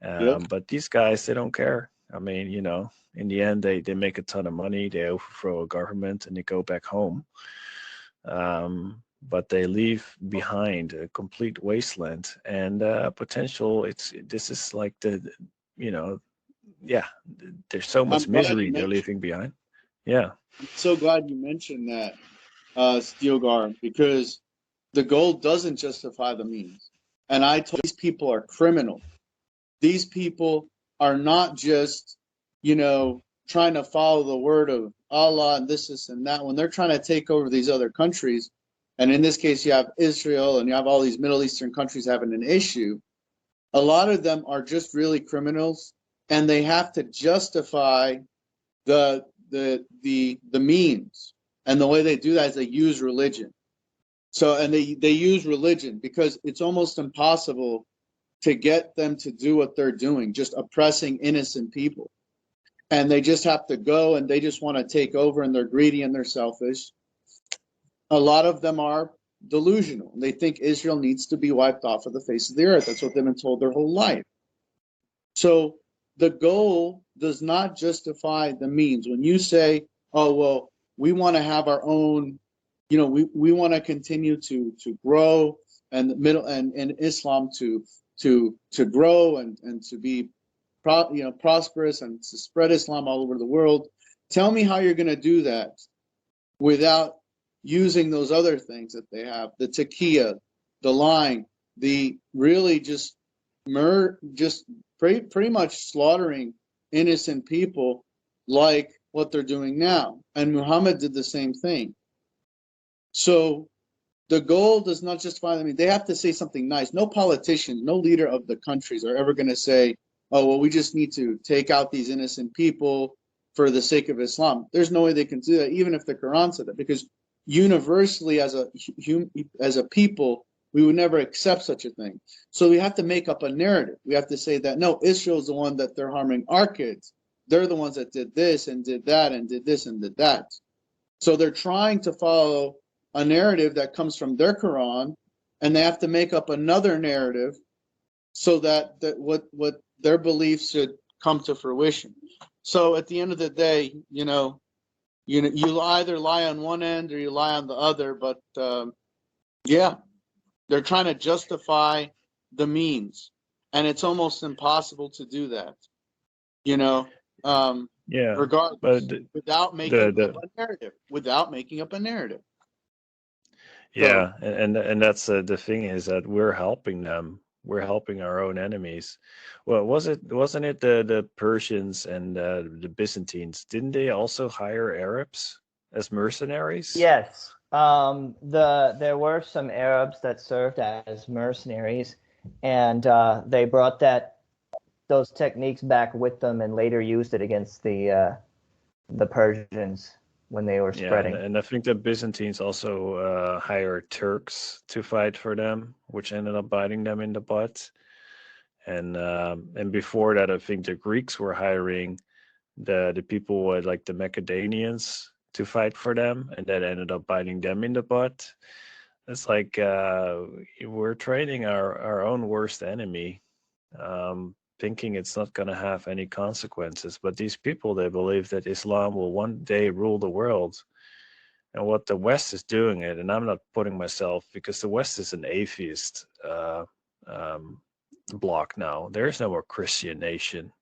[SPEAKER 2] But these guys, they don't care. I mean, in the end, they make a ton of money, they overthrow a government, and they go back home. But they leave behind a complete wasteland and potential. This is like there's so much misery they're leaving behind. Yeah.
[SPEAKER 4] I'm so glad you mentioned that, Steelgar, because the goal doesn't justify the means. And I told these people are criminals. These people are not just, trying to follow the word of Allah and this and that. When they're trying to take over these other countries, and in this case, you have Israel and you have all these Middle Eastern countries having an issue, a lot of them are just really criminals, and they have to justify the means. And the way they do that is they use religion. So, and they use religion because it's almost impossible to get them to do what they're doing, just oppressing innocent people. And they just have to go and they just want to take over, and they're greedy and they're selfish. A lot of them are delusional. They think Israel needs to be wiped off of the face of the earth. That's what they've been told their whole life. So the goal does not justify the means. When you say, oh, well, we want to have our own, you know, we want to continue to grow, and the middle and Islam to grow and to be prosperous and to spread Islam all over the world. Tell me how you're going to do that without using those other things that they have, the taqiyya, the lying, the really just pretty much slaughtering innocent people like what they're doing now. And Muhammad did the same thing. So the goal does not justify them. They have to say something nice. No politician, no leader of the countries are ever going to say, oh, well, we just need to take out these innocent people for the sake of Islam. There's no way they can do that, even if the Quran said that, because universally as a people, we would never accept such a thing. So we have to make up a narrative. We have to say that, no, Israel's the one that they're harming our kids. They're the ones that did this and did that and did this and did that. So they're trying to follow a narrative that comes from their Quran, and they have to make up another narrative so that what their beliefs should come to fruition. So at the end of the day, you either lie on one end or you lie on the other, but yeah, they're trying to justify the means, and it's almost impossible to do that, regardless, without making up a narrative.
[SPEAKER 2] Yeah, and that's the thing is that we're helping them. We're helping our own enemies. Well, wasn't it the Persians and the Byzantines? Didn't they also hire Arabs as mercenaries?
[SPEAKER 3] Yes. There were some Arabs that served as mercenaries, and they brought those techniques back with them and later used it against the Persians when they were spreading.
[SPEAKER 2] And I think the Byzantines also hired Turks to fight for them, which ended up biting them in the butt. And before that, I think the Greeks were hiring the people like the Macedonians to fight for them, and that ended up biting them in the butt. It's like we're training our own worst enemy, thinking it's not going to have any consequences. But these people, they believe that Islam will one day rule the world. And what the West is doing it, and I'm not putting myself, because the West is an atheist bloc now. There is no more Christian nation.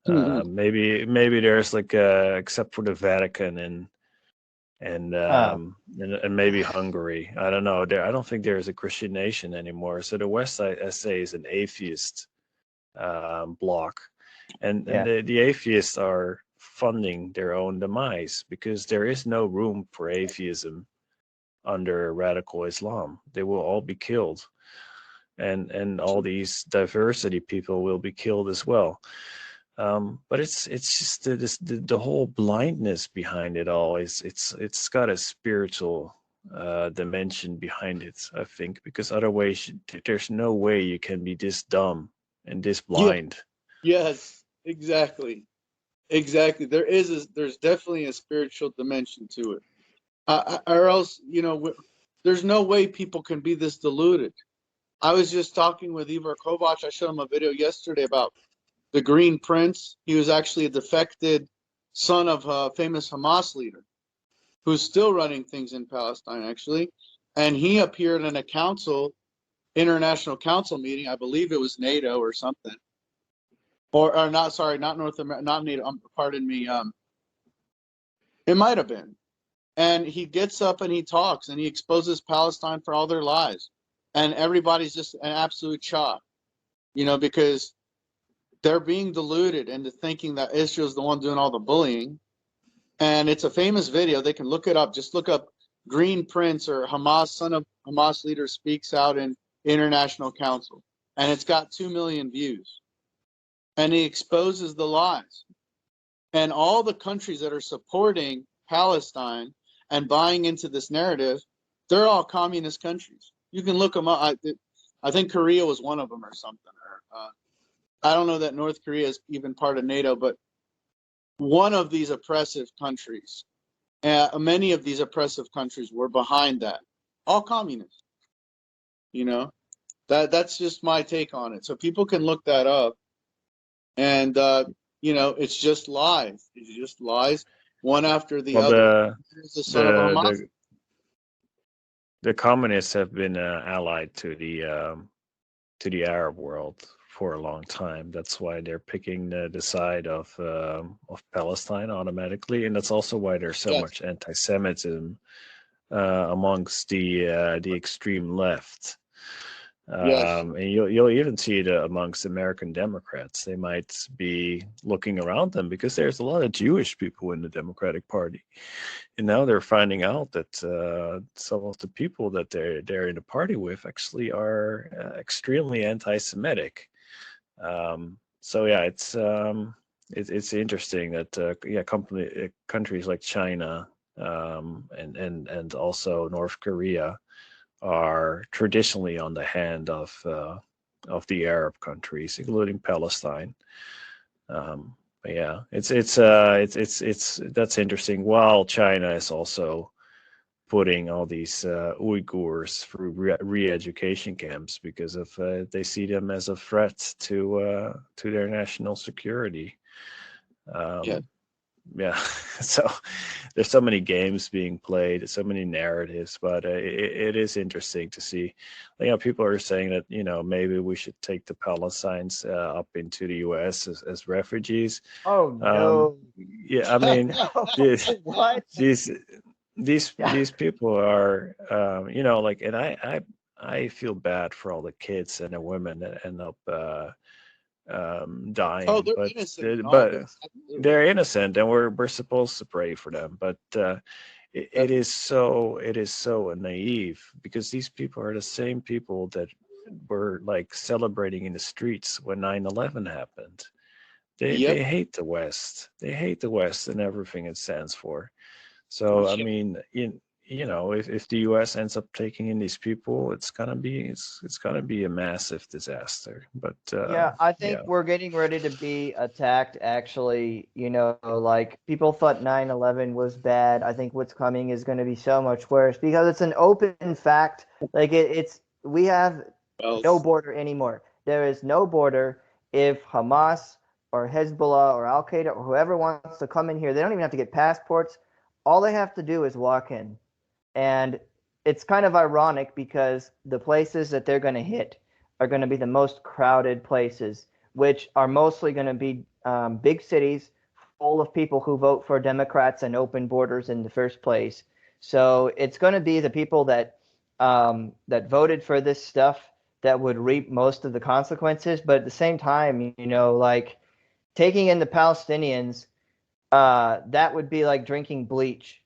[SPEAKER 2] Maybe there's like except for the Vatican and maybe Hungary. I don't know. I don't think there is a Christian nation anymore. So the West, I say, is an atheist bloc, and the atheists are funding their own demise, because there is no room for atheism under radical Islam. They will all be killed, and all these diversity people will be killed as well. But it's just the whole blindness behind it all. It's got a spiritual dimension behind it, I think, because otherwise there's no way you can be this dumb and this blind.
[SPEAKER 4] Yes, exactly. There's definitely a spiritual dimension to it, or else there's no way people can be this deluded. I was just talking with Ivar Kovac. I showed him a video yesterday about the Green Prince. He was actually a defected son of a famous Hamas leader who's still running things in Palestine, actually. And he appeared in a international council meeting. I believe it was NATO or something. Or not, sorry, not North America, not NATO, pardon me. It might have been. And he gets up and he talks and he exposes Palestine for all their lies. And everybody's just an absolute shock, because they're being deluded into thinking that Israel's the one doing all the bullying. And it's a famous video. They can look it up. Just look up Green Prince or Hamas, son of Hamas leader, speaks out in international council. and it's got 2 million views. And he exposes the lies. And all the countries that are supporting Palestine and buying into this narrative, they're all communist countries. You can look them up. I think Korea was one of them or something. I don't know that North Korea is even part of NATO, but one of these oppressive countries, many of these oppressive countries were behind that. All communists. You know, that's just my take on it. So people can look that up. And, you know, it's just lies. It's just lies, one after the other. Here's the son of Hamas.
[SPEAKER 2] The communists have been allied to the Arab world for a long time. That's why they're picking the side of Palestine automatically, and that's also why there's so much anti-Semitism amongst the extreme left. And you'll even see it amongst American Democrats. They might be looking around them because there's a lot of Jewish people in the Democratic Party, and now they're finding out that some of the people that they're in the party with actually are extremely anti-Semitic. So yeah, it's interesting that countries like China and also North Korea are traditionally on the hand of the Arab countries, including Palestine. But yeah, it's that's interesting. While China is also putting all these Uyghurs through re-education camps because of they see them as a threat to their national security. Yeah, so there's so many games being played, so many narratives, but it is interesting to see. You know, people are saying that, you know, maybe we should take the Palestinians up into the U.S. as refugees.
[SPEAKER 3] Oh no!
[SPEAKER 2] Yeah, I mean,
[SPEAKER 3] What?
[SPEAKER 2] these people are, you know, like, and I feel bad for all the kids and the women that end up dying.
[SPEAKER 4] Oh, they're
[SPEAKER 2] but
[SPEAKER 4] innocent.
[SPEAKER 2] they're innocent, and we're supposed to pray for them. But it is so naive, because these people are the same people that were like celebrating in the streets when 9/11 happened. They hate the West. They hate the West and everything it stands for. So I mean, you know, if the U.S. ends up taking in these people, it's gonna be a massive disaster. But
[SPEAKER 3] Yeah, I think we're getting ready to be attacked. Actually, you know, like people thought 9/11 was bad. I think what's coming is going to be so much worse because it's an open fact. Like we have no border anymore. There is no border. If Hamas or Hezbollah or Al Qaeda or whoever wants to come in here, they don't even have to get passports. All they have to do is walk in. And it's kind of ironic because the places that they're going to hit are going to be the most crowded places, which are mostly going to be big cities full of people who vote for Democrats and open borders in the first place. So it's going to be the people that voted for this stuff that would reap most of the consequences. But at the same time, you know, like taking in the Palestinians, that would be like drinking bleach.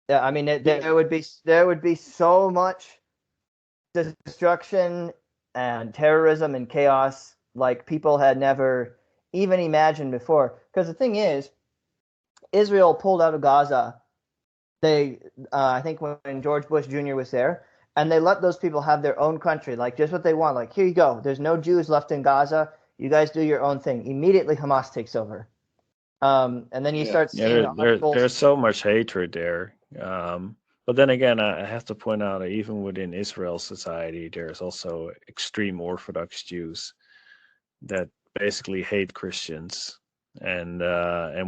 [SPEAKER 3] I mean, there would be so much destruction and terrorism and chaos like people had never even imagined before. Because the thing is, Israel pulled out of Gaza. I think when George Bush Jr. was there, and they let those people have their own country, like just what they want. Like, here you go. There's no Jews left in Gaza. You guys do your own thing. Immediately, Hamas takes over. And then you start seeing
[SPEAKER 2] there's so much hatred there. But then again, I have to point out that even within Israel society, there's also extreme Orthodox Jews that basically hate Christians and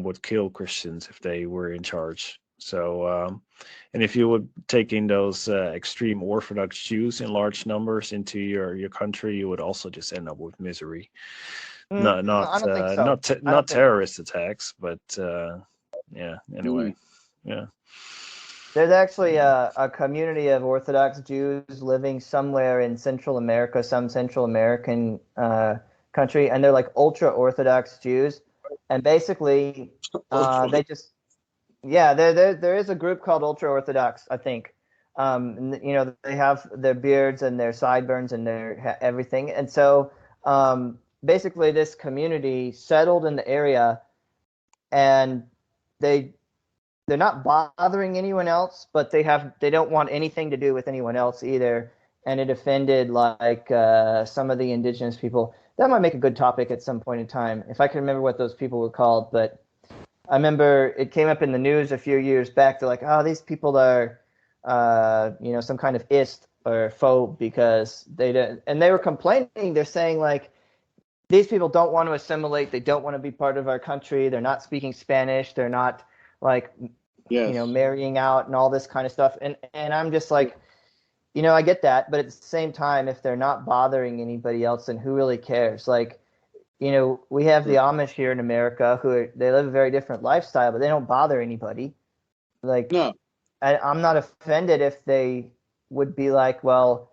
[SPEAKER 2] would kill Christians if they were in charge. So, and if you would take in those extreme Orthodox Jews in large numbers into your country, you would also just end up with misery.
[SPEAKER 3] I don't think so.
[SPEAKER 2] Not terrorist attacks, but yeah. Anyway, yeah.
[SPEAKER 3] There's actually a community of Orthodox Jews living somewhere in Central America, some Central American country, and they're like ultra Orthodox Jews, and basically they just there is a group called Ultra Orthodox, I think. You know, they have their beards and their sideburns and their everything, and so Basically this community settled in the area, and they're not bothering anyone else, but they don't want anything to do with anyone else either. And it offended like some of the indigenous people. That might make a good topic at some point in time, if I can remember what those people were called. But I remember it came up in the news a few years back. They're like, oh, these people are, some kind of ist or phobe because they don't, and they were complaining. They're saying like, these people don't want to assimilate. They don't want to be part of our country. They're not speaking Spanish. They're not like,
[SPEAKER 4] Yes.
[SPEAKER 3] marrying out and all this kind of stuff. And I'm just like, I get that, but at the same time, if they're not bothering anybody else, then who really cares? Like, we have the Amish here in America they live a very different lifestyle, but they don't bother anybody. Like,
[SPEAKER 4] No.
[SPEAKER 3] I'm not offended if they would be like, well,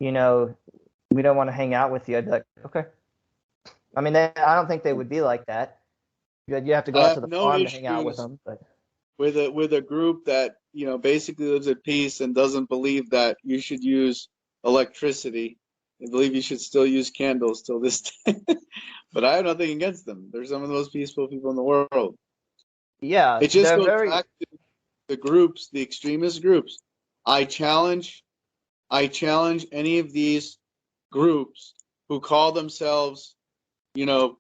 [SPEAKER 3] we don't want to hang out with you. I'd be like, okay. I mean, I don't think they would be like that. You have to go
[SPEAKER 4] I
[SPEAKER 3] out
[SPEAKER 4] have
[SPEAKER 3] to the
[SPEAKER 4] no
[SPEAKER 3] farm to hang out with
[SPEAKER 4] issues
[SPEAKER 3] them. But
[SPEAKER 4] with a group that basically lives at peace and doesn't believe that you should use electricity. I believe you should still use candles till this day. But I have nothing against them. They're some of the most peaceful people in the world.
[SPEAKER 3] yeah,
[SPEAKER 4] It just
[SPEAKER 3] they're
[SPEAKER 4] goes
[SPEAKER 3] very.
[SPEAKER 4] back to the groups, the extremist groups. I challenge any of these groups who call themselves, the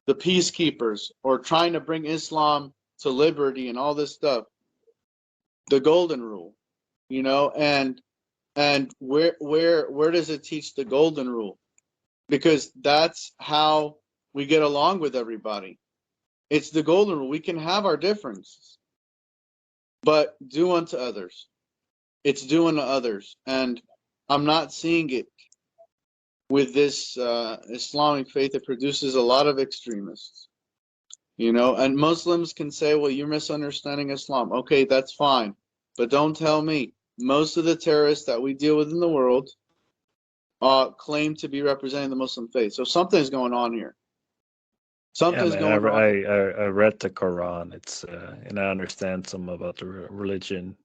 [SPEAKER 4] peacekeepers or trying to bring Islam to liberty and all this stuff. The golden rule, and where does it teach the golden rule? Because that's how we get along with everybody. It's the golden rule. We can have our differences, but do unto others. It's do unto others. And I'm not seeing it with this Islamic faith. It produces a lot of extremists, and Muslims can say, well, you're misunderstanding Islam. Okay, that's fine. But don't tell me. Most of the terrorists that we deal with in the world claim to be representing the Muslim faith. So something's going on here.
[SPEAKER 2] Yeah,
[SPEAKER 4] Something's
[SPEAKER 2] man,
[SPEAKER 4] going on.
[SPEAKER 2] I read the Quran. It's and I understand some about the religion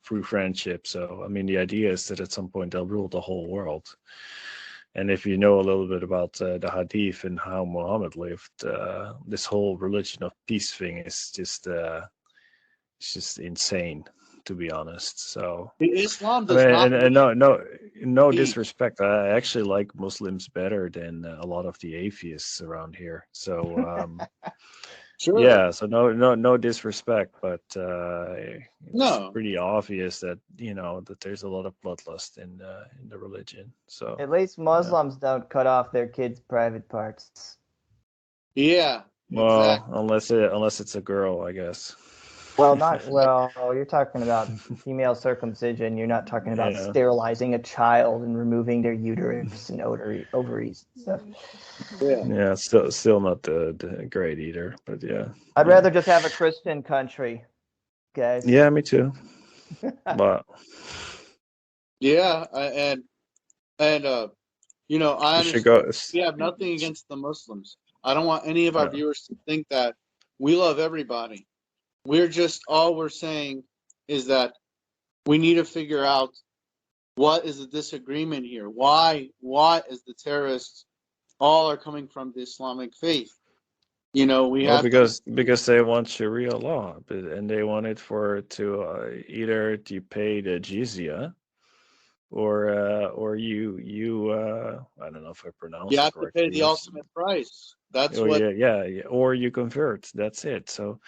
[SPEAKER 2] through friendship. So I mean, the idea is that at some point they'll rule the whole world. And if you know a little bit about the Hadith and how Muhammad lived, this whole religion of peace thing is just it's just insane, to be honest. So
[SPEAKER 4] Islam
[SPEAKER 2] I
[SPEAKER 4] does
[SPEAKER 2] mean,
[SPEAKER 4] not
[SPEAKER 2] and
[SPEAKER 4] believe
[SPEAKER 2] no
[SPEAKER 4] in peace.
[SPEAKER 2] disrespect. I actually like Muslims better than a lot of the atheists around here. So
[SPEAKER 4] Sure.
[SPEAKER 2] yeah, so no disrespect, but it's
[SPEAKER 4] No.
[SPEAKER 2] pretty obvious that that there's a lot of bloodlust in the religion. So
[SPEAKER 3] At least Muslims don't cut off their kids' private parts.
[SPEAKER 4] Yeah.
[SPEAKER 2] well,
[SPEAKER 4] Exactly.
[SPEAKER 2] unless it's a girl, I guess.
[SPEAKER 3] Well, you're talking about female circumcision. You're not talking about
[SPEAKER 2] Yeah.
[SPEAKER 3] sterilizing a child and removing their uterus and ovaries and stuff.
[SPEAKER 4] Yeah.
[SPEAKER 2] Yeah, still not the great either, but yeah.
[SPEAKER 3] I'd
[SPEAKER 2] Yeah.
[SPEAKER 3] rather just have a Christian country, guys.
[SPEAKER 2] Yeah, me too. But
[SPEAKER 4] Yeah. And I
[SPEAKER 2] we should
[SPEAKER 4] understand.
[SPEAKER 2] go.
[SPEAKER 4] We have nothing against the Muslims. I don't want any of our
[SPEAKER 2] Yeah.
[SPEAKER 4] viewers to think that we love everybody. All we're saying is that we need to figure out what is the disagreement here. Why is the terrorists all are coming from the Islamic faith? We
[SPEAKER 2] Well,
[SPEAKER 4] have
[SPEAKER 2] because they want Sharia law, and they want it to either to pay the jizya, or you I don't know if I pronounced
[SPEAKER 4] you
[SPEAKER 2] it
[SPEAKER 4] have to
[SPEAKER 2] correctly.
[SPEAKER 4] pay the ultimate price. That's
[SPEAKER 2] Oh
[SPEAKER 4] what.
[SPEAKER 2] yeah, or you convert. That's it. So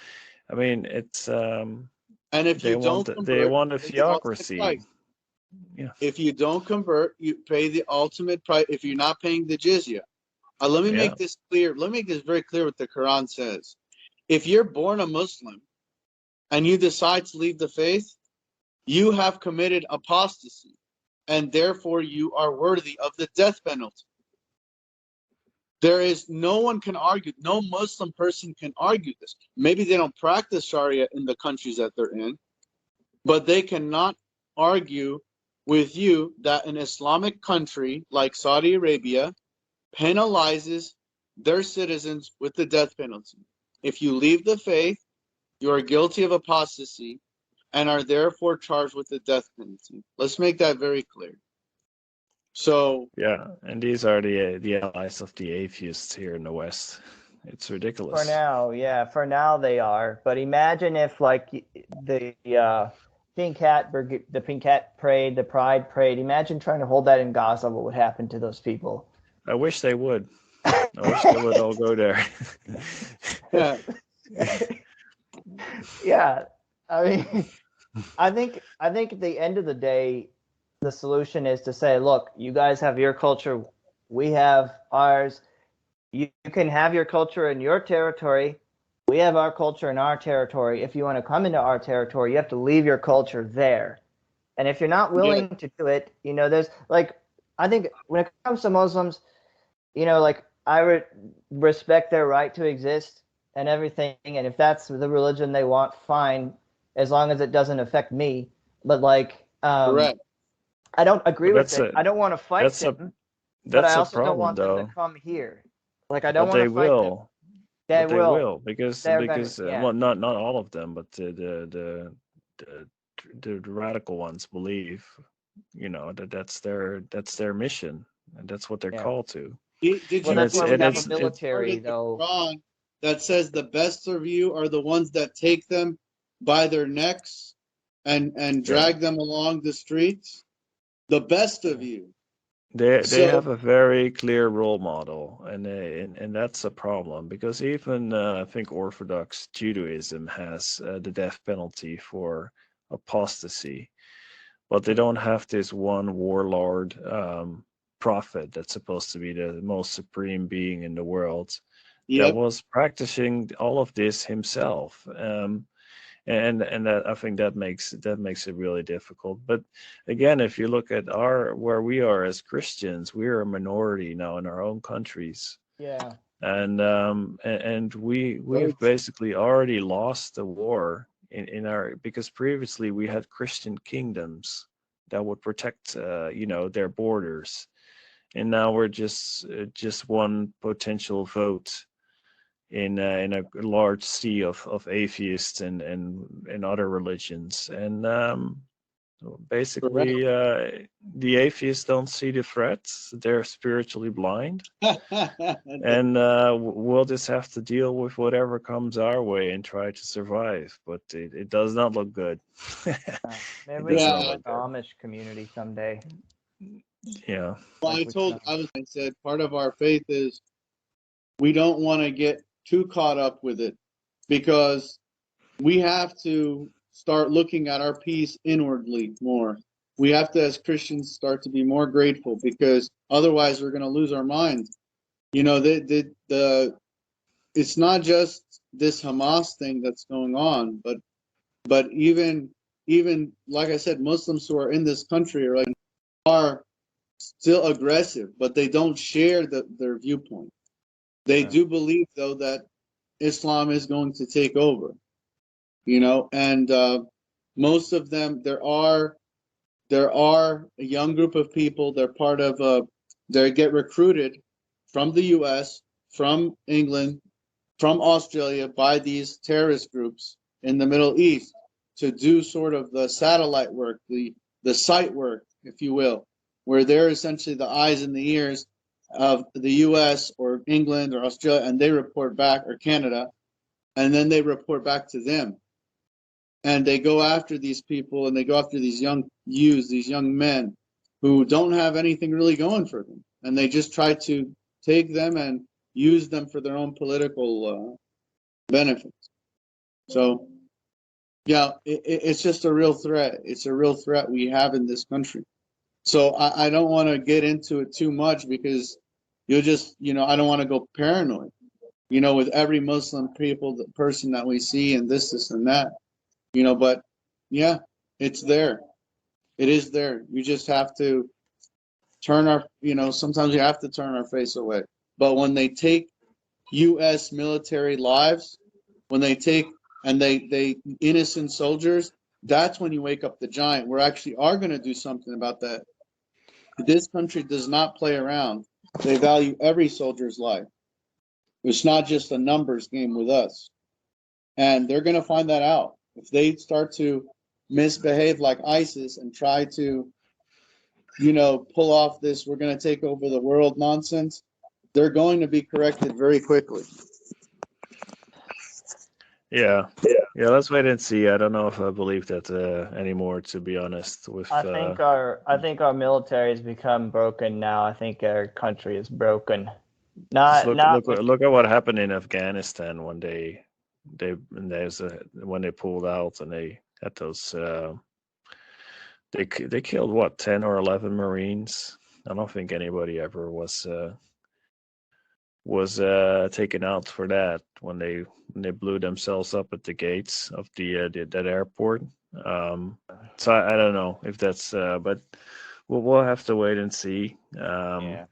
[SPEAKER 2] I mean, it's
[SPEAKER 4] And if
[SPEAKER 2] they
[SPEAKER 4] you don't
[SPEAKER 2] want
[SPEAKER 4] convert,
[SPEAKER 2] a
[SPEAKER 4] pay the ultimate
[SPEAKER 2] theocracy.
[SPEAKER 4] price.
[SPEAKER 2] Yeah.
[SPEAKER 4] If you don't convert, you pay the ultimate price. If you're not paying the jizya, let me
[SPEAKER 2] Yeah.
[SPEAKER 4] make this clear. Let me make this very clear. What the Quran says: if you're born a Muslim and you decide to leave the faith, you have committed apostasy, and therefore you are worthy of the death penalty. There is no one can argue. No Muslim person can argue this. Maybe they don't practice Sharia in the countries that they're in, but they cannot argue with you that an Islamic country like Saudi Arabia penalizes their citizens with the death penalty. If you leave the faith, you are guilty of apostasy and are therefore charged with the death penalty. Let's make that very clear. So
[SPEAKER 2] Yeah, and these are the allies of the atheists here in the West. It's
[SPEAKER 3] For
[SPEAKER 2] ridiculous.
[SPEAKER 3] now, yeah, for now they are. But imagine if like the the Pink Cat Parade, the Pride Parade. Imagine trying to hold that in Gaza. What would happen to those people?
[SPEAKER 2] I wish they would. I wish they would all go there.
[SPEAKER 4] yeah,
[SPEAKER 3] Yeah, I mean, I think at the end of the day, the solution is to say, look, you guys have your culture, we have ours. You can have your culture in your territory. We have our culture in our territory. If you want to come into our territory, you have to leave your culture there. And if you're not
[SPEAKER 4] yeah,
[SPEAKER 3] willing to do it, there's like, I think when it comes to Muslims, like respect their right to exist and everything. And if that's the religion they want, fine, as long as it doesn't affect me. But like,
[SPEAKER 4] correct.
[SPEAKER 3] I don't agree
[SPEAKER 2] But
[SPEAKER 3] with it. I don't want to fight
[SPEAKER 2] that's a
[SPEAKER 3] them, but I
[SPEAKER 2] that's a
[SPEAKER 3] also don't
[SPEAKER 2] problem
[SPEAKER 3] want them to
[SPEAKER 2] though.
[SPEAKER 3] come here. Like, I don't
[SPEAKER 2] But
[SPEAKER 3] want
[SPEAKER 2] they
[SPEAKER 3] to fight them.
[SPEAKER 2] will.
[SPEAKER 3] They
[SPEAKER 2] But they
[SPEAKER 3] will.
[SPEAKER 2] will because
[SPEAKER 3] They're gonna. Yeah.
[SPEAKER 2] well, not all of them, but the, the radical ones believe, that that's their mission, and that's what they're
[SPEAKER 3] Yeah.
[SPEAKER 2] called to.
[SPEAKER 4] Did
[SPEAKER 3] Well,
[SPEAKER 4] you
[SPEAKER 2] And
[SPEAKER 3] that's
[SPEAKER 2] it's
[SPEAKER 3] why
[SPEAKER 4] did
[SPEAKER 3] we
[SPEAKER 4] you
[SPEAKER 2] and
[SPEAKER 3] have a
[SPEAKER 2] it's
[SPEAKER 4] read the
[SPEAKER 2] it.
[SPEAKER 4] part
[SPEAKER 3] military,
[SPEAKER 4] in the
[SPEAKER 3] though.
[SPEAKER 4] Quran that says the best of you are the ones that take them by their necks and
[SPEAKER 2] Yeah.
[SPEAKER 4] drag them along the streets? The best of
[SPEAKER 3] Yeah.
[SPEAKER 4] you.
[SPEAKER 2] They
[SPEAKER 4] So
[SPEAKER 2] have a very clear role model, and that's a problem because even I think Orthodox Judaism has the death penalty for apostasy, but they don't have this one warlord prophet that's supposed to be the most supreme being in the world that
[SPEAKER 4] yep.
[SPEAKER 2] was practicing all of this himself. And that I think that makes it really difficult. But again, if you look at where we are as Christians, we're a minority now in our own countries,
[SPEAKER 3] Yeah.
[SPEAKER 2] and we've basically already lost the war in our because previously we had Christian kingdoms that would protect their borders, and now we're just one potential vote in a large sea of atheists and other religions. And
[SPEAKER 4] Correct.
[SPEAKER 2] basically, the atheists don't see the threats. They're spiritually blind. And we'll just have to deal with whatever comes our way and try to survive. But it does not look good.
[SPEAKER 3] Maybe
[SPEAKER 2] It
[SPEAKER 3] we
[SPEAKER 2] does
[SPEAKER 3] can
[SPEAKER 2] not
[SPEAKER 4] Yeah.
[SPEAKER 3] join
[SPEAKER 2] look
[SPEAKER 3] the
[SPEAKER 2] good.
[SPEAKER 3] Amish community someday.
[SPEAKER 2] Yeah.
[SPEAKER 4] Well,
[SPEAKER 3] Like with some.
[SPEAKER 4] I said, part of our faith is we don't want to get too caught up with it because we have to start looking at our peace inwardly more. We have to, as Christians, start to be more grateful because otherwise we're going to lose our mind. It's not just this Hamas thing that's going on, but even like I said, Muslims who are in this country are still aggressive, but they don't share their viewpoint. They
[SPEAKER 3] Yeah.
[SPEAKER 4] do believe though that Islam is going to take over, and most of them there are a young group of people. They're part of they get recruited from the U.S., from England, from Australia by these terrorist groups in the Middle East to do sort of the satellite work, the site work, if you will, where they're essentially the eyes and the ears of the U.S. or England or Australia, and they report back, or Canada, and then they report back to them. And they go after these people, and they go after these young youths, these young men who don't have anything really going for them, and they just try to take them and use them for their own political benefits. So, yeah, it's just a real threat. It's a real threat we have in this country. So I don't want to get into it too much because you'll just, I don't want to go paranoid, with every Muslim person that we see and this and that, but yeah, it's there. It is there. You just have to sometimes you have to turn our face away. But when they take U.S. military lives, when they take and they innocent soldiers, that's when you wake up the giant. We actually are going to do something about that. This country does not play around. They value every soldier's life. It's not just a numbers game with us. And they're going to find that out. If they start to misbehave like ISIS and try to pull off this "we're going to take over the world" nonsense, they're going to be corrected very quickly.
[SPEAKER 2] Yeah. Yeah, let's wait and see. I don't know if I believe that anymore, to be honest. With
[SPEAKER 3] I think our military has become broken now. I think our country is broken.
[SPEAKER 2] just
[SPEAKER 3] Not with
[SPEAKER 2] look at what happened in Afghanistan when when they pulled out and they had those they killed what, 10 or 11 Marines. I don't think anybody ever was taken out for that when they blew themselves up at the gates of that airport. So I don't know if that's but we'll have to wait and see.
[SPEAKER 3] yeah.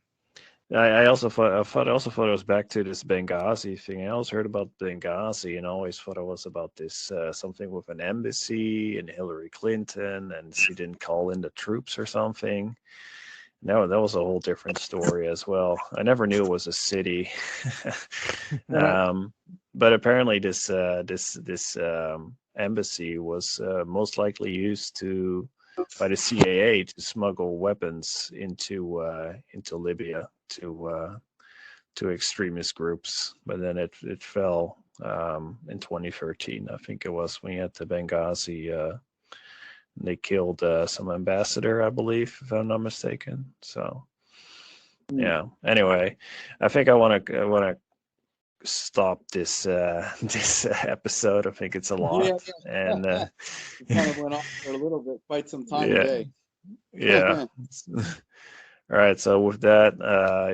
[SPEAKER 2] I also thought it was back to this Benghazi thing. I always heard about Benghazi and always thought it was about this something with an embassy and Hillary Clinton, and she didn't call in the troops or something. No, that was a whole different story as well. I never knew it was a city. But apparently this embassy was most likely used by the CAA to smuggle weapons into Libya to extremist groups. But then it fell in 2013, I think it was, when you had the Benghazi. They killed some ambassador, I believe, if I'm not mistaken. So, yeah. Anyway, I think I want to stop this this episode. I think it's a lot, and
[SPEAKER 4] It kind of went on for a little bit, quite some time
[SPEAKER 2] yeah,
[SPEAKER 4] today.
[SPEAKER 2] yeah. All right. So with that,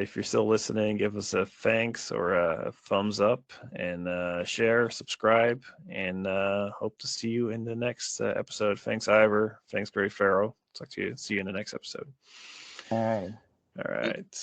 [SPEAKER 2] if you're still listening, give us a thanks or a thumbs up, and share, subscribe, and hope to see you in the next episode. Thanks, Ivor. Thanks, Great Pharaoh. Talk to you. See you in the next episode.
[SPEAKER 3] All right.
[SPEAKER 2] All right.